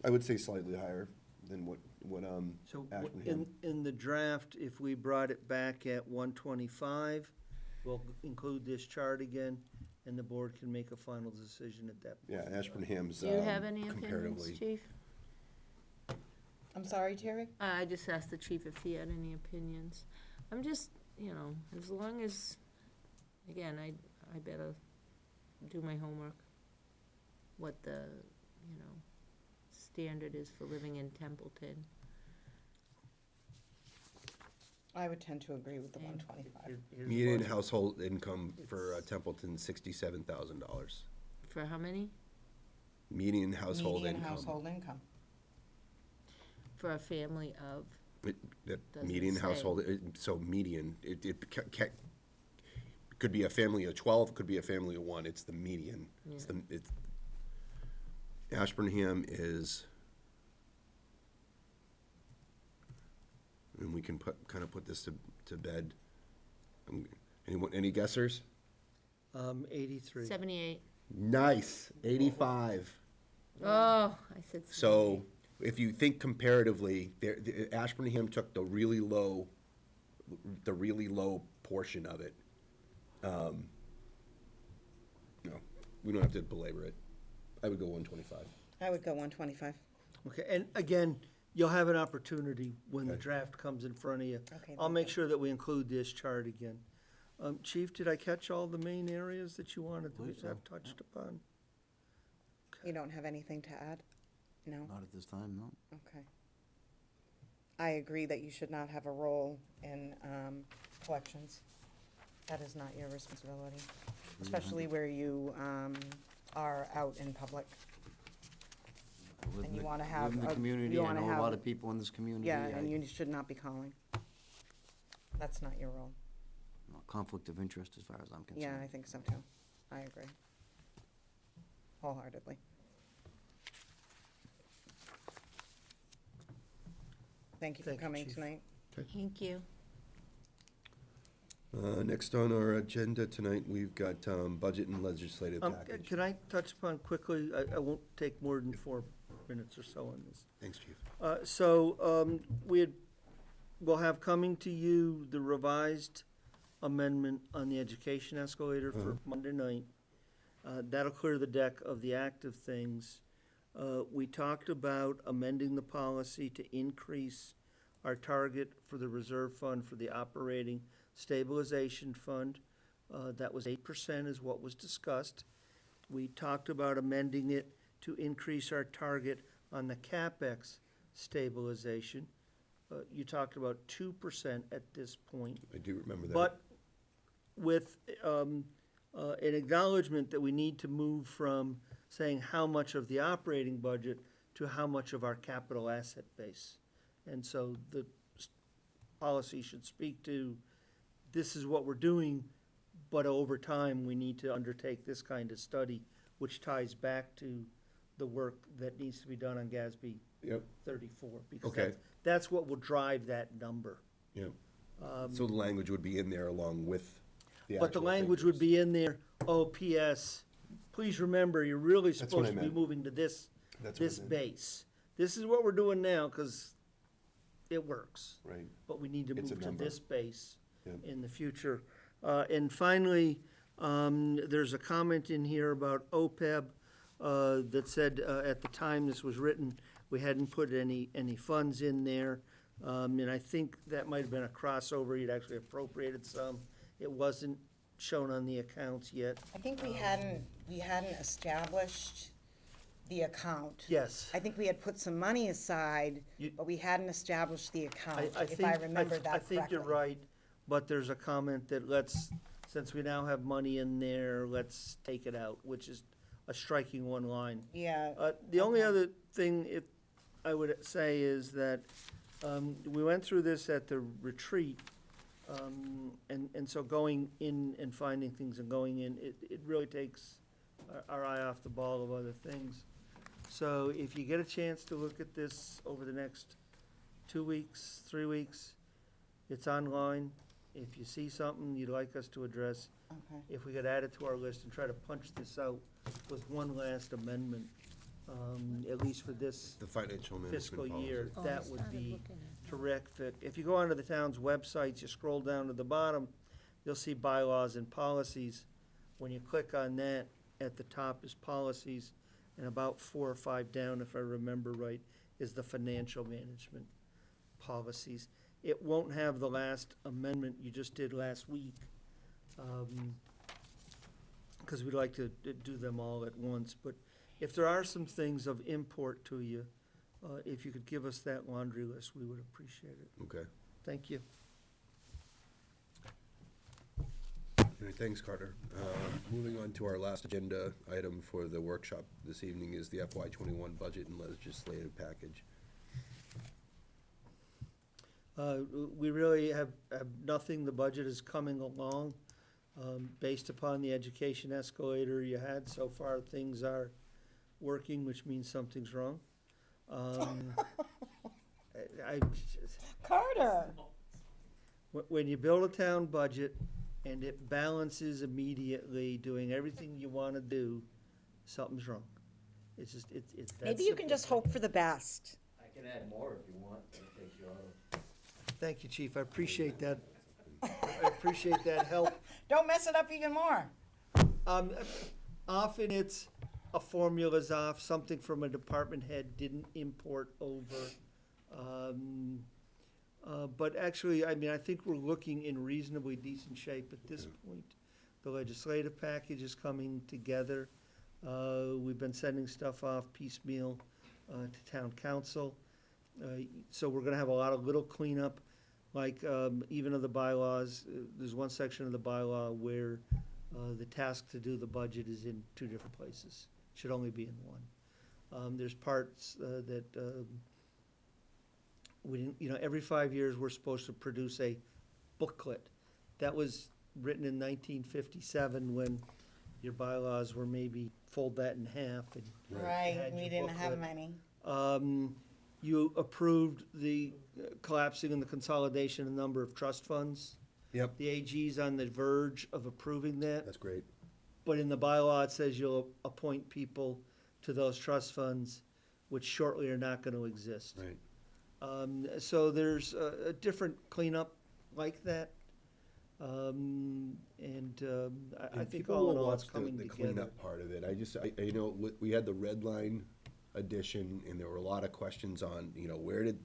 I would say slightly higher than what So Ashburnham. in the draft, if we brought it back at 125, we'll include this chart again, and the board can make a final decision at that point. Yeah, Ashburnham's Do you have any opinions, comparatively. chief? I'm sorry, Terry? I just asked the chief if he had any opinions. I'm just, as long as, again, I better do my homework, what the, standard is for living in Templeton. I would tend to agree with the Okay. 125. Here's Median budget. household income for Templeton, $67,000. For how many? Median household Median income. household income. For a family of, That Doesn't median say. household, so median, could be a family of 12, could be a family of 1, it's the median. Ashburnham is, and we can kind of put this to bed. Any guessers? 83. 78. Nice, 85. Oh, I said 78. So if you think comparatively, Ashburnham took the really low portion of it. No, we don't have to belabor it. I would go 125. I would go 125. Okay, and again, you'll have an opportunity when the Okay. draft comes in front of you. Okay, I'll then. make sure that we include this chart again. Chief, did I catch all the main areas that you wanted Believe to so. have touched upon? You don't have anything to add? No? Not at this time, no. Okay. I agree that you should not have a role in collections. That is not your responsibility, especially where you are out in public. I live And in you the- wanna live have in the a- community, you I wanna know a have- lot of people in this community. Yeah, I- and you should not be calling. That's not your role. no, conflict of interest as far as I'm concerned. Yeah, I think so too. I agree. Wholeheartedly. Thank you for Thank you, coming Chief. tonight. Thank you. Next on our agenda tonight, we've got budget and legislative package. Can I touch upon quickly, I won't take more than 4 minutes or so on this. Thanks, Chief. We'll have coming to you the revised amendment on the education escalator for Monday night. That'll clear the deck of the active things. We talked about amending the policy to increase our target for the reserve fund for the operating stabilization fund. That was 8% is what was discussed. We talked about amending it to increase our target on the CapEx stabilization. You talked about 2% at this point. I do remember that. But with an acknowledgement that we need to move from saying how much of the operating budget to how much of our capital asset base. And so the policy should speak to, this is what we're doing, but over time, we need to undertake this kind of study, which ties back to the work that needs to be done on GASB Yep, 34. Because Okay. that's what will drive that number. yep. So the language would be in there along with the But the actual language would figures. be in there, oh, P.S., please remember, you're really That's what I supposed to be meant. moving to this, That's what I this meant. base. This is what we're doing now, because it works. Right. But we need to It's a move to number. this base Yep. in the future. And finally, there's a comment in here about OPEB that said, at the time this was written, we hadn't put any funds in there. And I think that might have been a crossover, you'd actually appropriated some. It wasn't shown on the accounts yet. I think we hadn't established the account. Yes. I think we had put some money aside, You- but we hadn't established the account, if I think- remember that I think you're correctly. right, but there's a comment that since we now have money in there, let's take it out, which is a striking one line. Yeah. The only Okay. other thing I would say is that we went through this at the retreat, and so going in and finding things and going in, it really takes our eye off the ball of other things. So if you get a chance to look at this over the next 2 weeks, 3 weeks, it's online. If you see something you'd like us to address, Okay. if we could add it to our list and try to punch this out with one last amendment, at least for this The financial management fiscal policy. year, Oh, I that would started be looking at that. terrific. If you go onto the town's websites, you scroll down to the bottom, you'll see bylaws and policies. When you click on that, at the top is policies, and about 4 or 5 down, if I remember right, is the financial management policies. It won't have the last amendment you just did last week, because we'd like to do them all at once. But if there are some things of import to you, if you could give us that laundry list, we would appreciate it. Okay. Thank you. All right, thanks, Carter. Moving on to our last agenda item for the workshop this evening is the FY21 budget and legislative package. We really have nothing. The budget is coming along. Based upon the education escalator you had so far, things are working, which means something's wrong. Carter! When you build a town budget and it balances immediately, doing everything you want to do, something's wrong. It's just, it's that Maybe you can simple. just hope for the best. I can add more if you want, in case you ought Thank you, Chief. I appreciate that. I appreciate that help. Don't mess it up even more. Often it's a formula's off, something from a department head didn't import over. But actually, I mean, I think we're looking in reasonably decent shape at this point. The legislative package is coming together. We've been sending stuff off piecemeal to town council. So we're gonna have a lot of little cleanup, like even of the bylaws. There's one section of the bylaw where the task to do the budget is in two different places. Should only be in one. There's parts that we didn't, you know, every 5 years, we're supposed to produce a booklet. That was written in 1957 when your bylaws were maybe fold that in half and Right, had we your didn't have booklet. many. You approved the collapsing and the consolidation of the number of trust funds. Yep, The AG's on the verge of approving that, that's great. but in the bylaw, it says you'll appoint people to those trust funds, which shortly are not gonna exist. Right. So there's a different cleanup like that. I think people all in will all, it's watch coming the together. cleanup part of it. You know, we had the red line edition, and there were a lot of questions on, you know, where did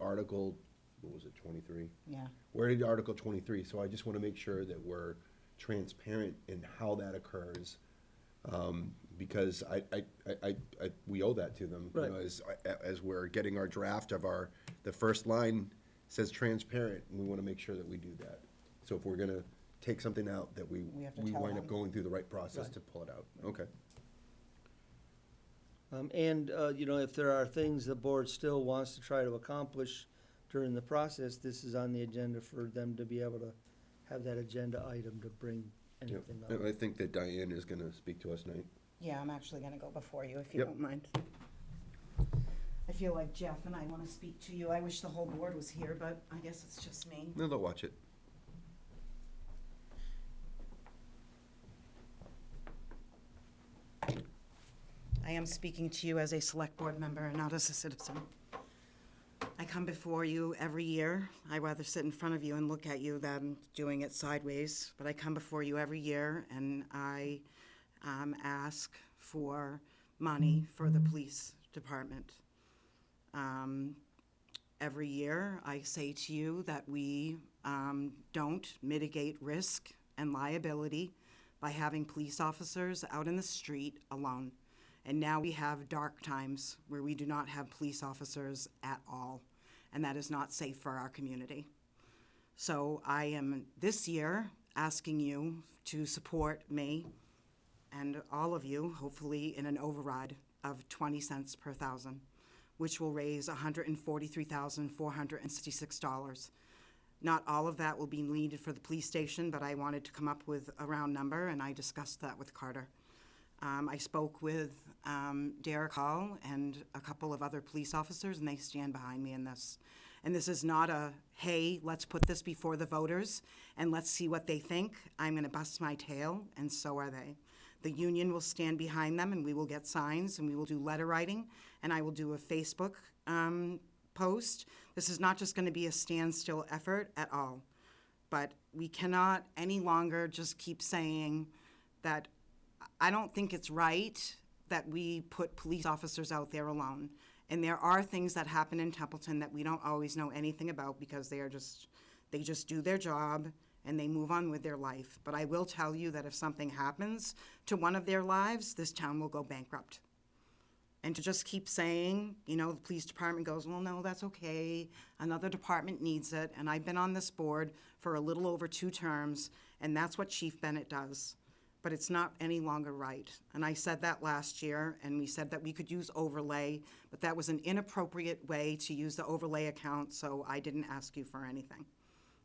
Article, what was it, 23? Yeah. Where did Article 23? So I just want to make sure that we're transparent in how that occurs, because we owe that to them. You know, as we're getting our draft of the first line says transparent, and we want to make sure that we do that. So if we're gonna take something out, that we We have to tell wind up them. going through the right process Right. to pull it out. Okay. You know, if there are things the board still wants to try to accomplish during the process, this is on the agenda for them to be able to have that agenda item to bring Yep. anything up. And I think that Diane is gonna speak to us tonight. Yeah, I'm actually gonna go before you, if you Yep. don't mind. I feel like Jeff and I wanna speak to you. I wish the whole board was here, but I guess it's just me. No, they'll watch it. I am speaking to you as a select board member and not as a citizen. I come before you every year. I'd rather sit in front of you and look at you than doing it sideways, but I come before you every year and I ask for money for the police department. Every year, I say to you that we don't mitigate risk and liability by having police officers out in the street alone. And now we have dark times where we do not have police officers at all, and that is not safe for our community. So I am this year asking you to support me and all of you, hopefully in an override of 20 cents per thousand, which will raise $143,466. Not all of that will be needed for the police station, but I wanted to come up with a round number, and I discussed that with Carter. I spoke with Derek Hall and a couple of other police officers, and they stand behind me in this. And this is not a, hey, let's put this before the voters and let's see what they think. I'm gonna bust my tail, and so are they. The union will stand behind them, and we will get signs, and we will do letter writing, and I will do a Facebook post. This is not just gonna be a standstill effort at all. But we cannot any longer just keep saying that I don't think it's right that we put police officers out there alone. And there are things that happen in Templeton that we don't always know anything about because they just do their job and they move on with their life. But I will tell you that if something happens to one of their lives, this town will go bankrupt. And to just keep saying, you know, the police department goes, well, no, that's okay, another department needs it, and I've been on this board for a little over 2 terms, and that's what Chief Bennett does. But it's not any longer right. And I said that last year, and we said that we could use overlay, but that was an inappropriate way to use the overlay account, so I didn't ask you for anything.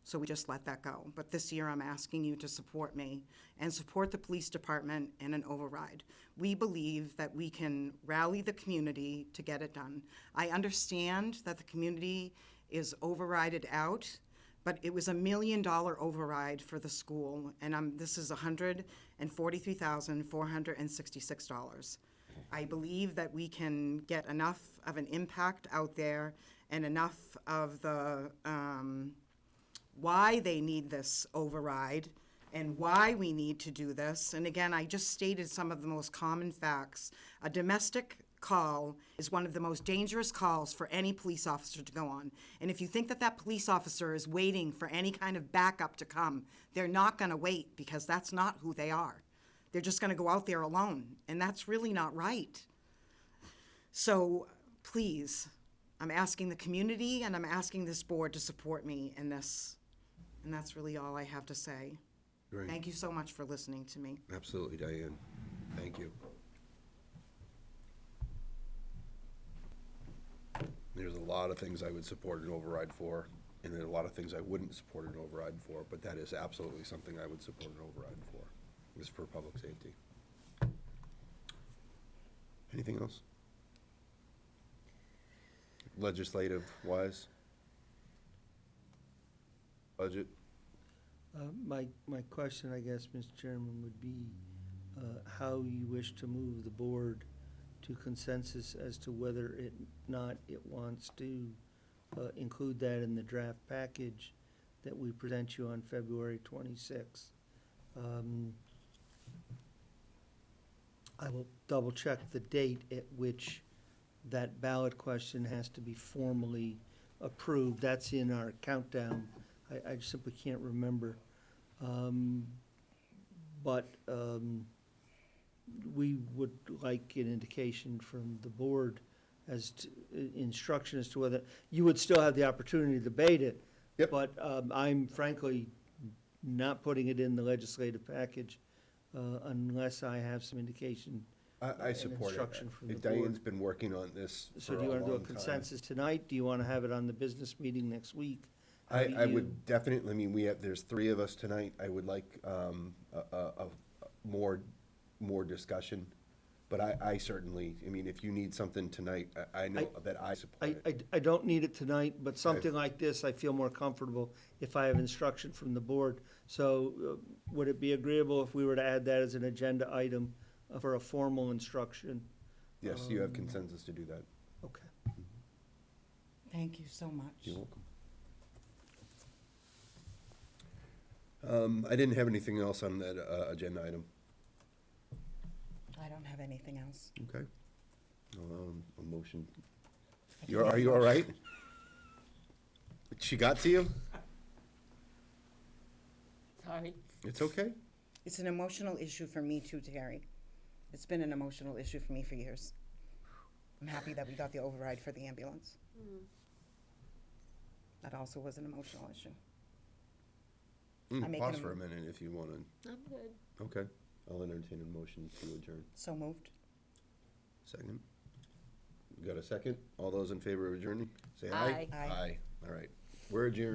So we just let that go. But this year, I'm asking you to support me and support the police department in an override. We believe that we can rally the community to get it done. I understand that the community is overrided out, but it was $1 million override for the school, and this is $143,466. I believe that we can get enough of an impact out there and enough of the why they need this override and why we need to do this. And again, I just stated some of the most common facts. A domestic call is one of the most dangerous calls for any police officer to go on. And if you think that that police officer is waiting for any kind of backup to come, they're not going to wait because that's not who they are. They're just going to go out there alone, and that's really not right. So please, I'm asking the community and I'm asking this board to support me in this. And that's really all I have to say. Great. Thank you so much for listening to me. Absolutely, Diane. Thank you. There's a lot of things I would support an override for, and there are a lot of things I wouldn't support an override for, but that is absolutely something I would support an override for. It's for public safety. Anything else? Legislative-wise? Budget? My question, I guess, Mr. Chairman, would be how you wish to move the board to consensus as to whether it wants to include that in the draft package that we present you on February 26th. I will double check the date at which that ballot question has to be formally approved. That's in our countdown. I simply can't remember. But we would like an indication from the board as to, instruction as to whether, you would still have the opportunity to debate it. Yep. But I'm frankly not putting it in the legislative package unless I have some indication. I support instruction from the it. Diane's board. been working on this So for do you a want to do a long time. consensus tonight? Do you want to have it on the business meeting next week? How do I you- would definitely, I mean, there's 3 of us tonight. I would like more discussion. But I certainly, I mean, if you need something tonight, I know that I support it. I don't need it tonight, but something like this, I feel more comfortable if I have instruction from the board. So would it be agreeable if we were to add that as an agenda item for a formal instruction? Yes, you have consensus to do that. Okay. Thank you so much. You're welcome. I didn't have anything else on that agenda item. I don't have anything else. Okay. A motion. Are you all right? She got to you? Sorry. It's okay? It's an emotional issue for me too, Terry. It's been an emotional issue for me for years. I'm happy that we got the override for the ambulance. That also was an emotional issue. I'm making Pause a for a mo- minute if you want to. I'm good. Okay. I'll entertain a motion to adjourn. So moved. Second. You got a second? All those in favor of adjourning? Say Aye. aye. Aye. All right. We're adjourned.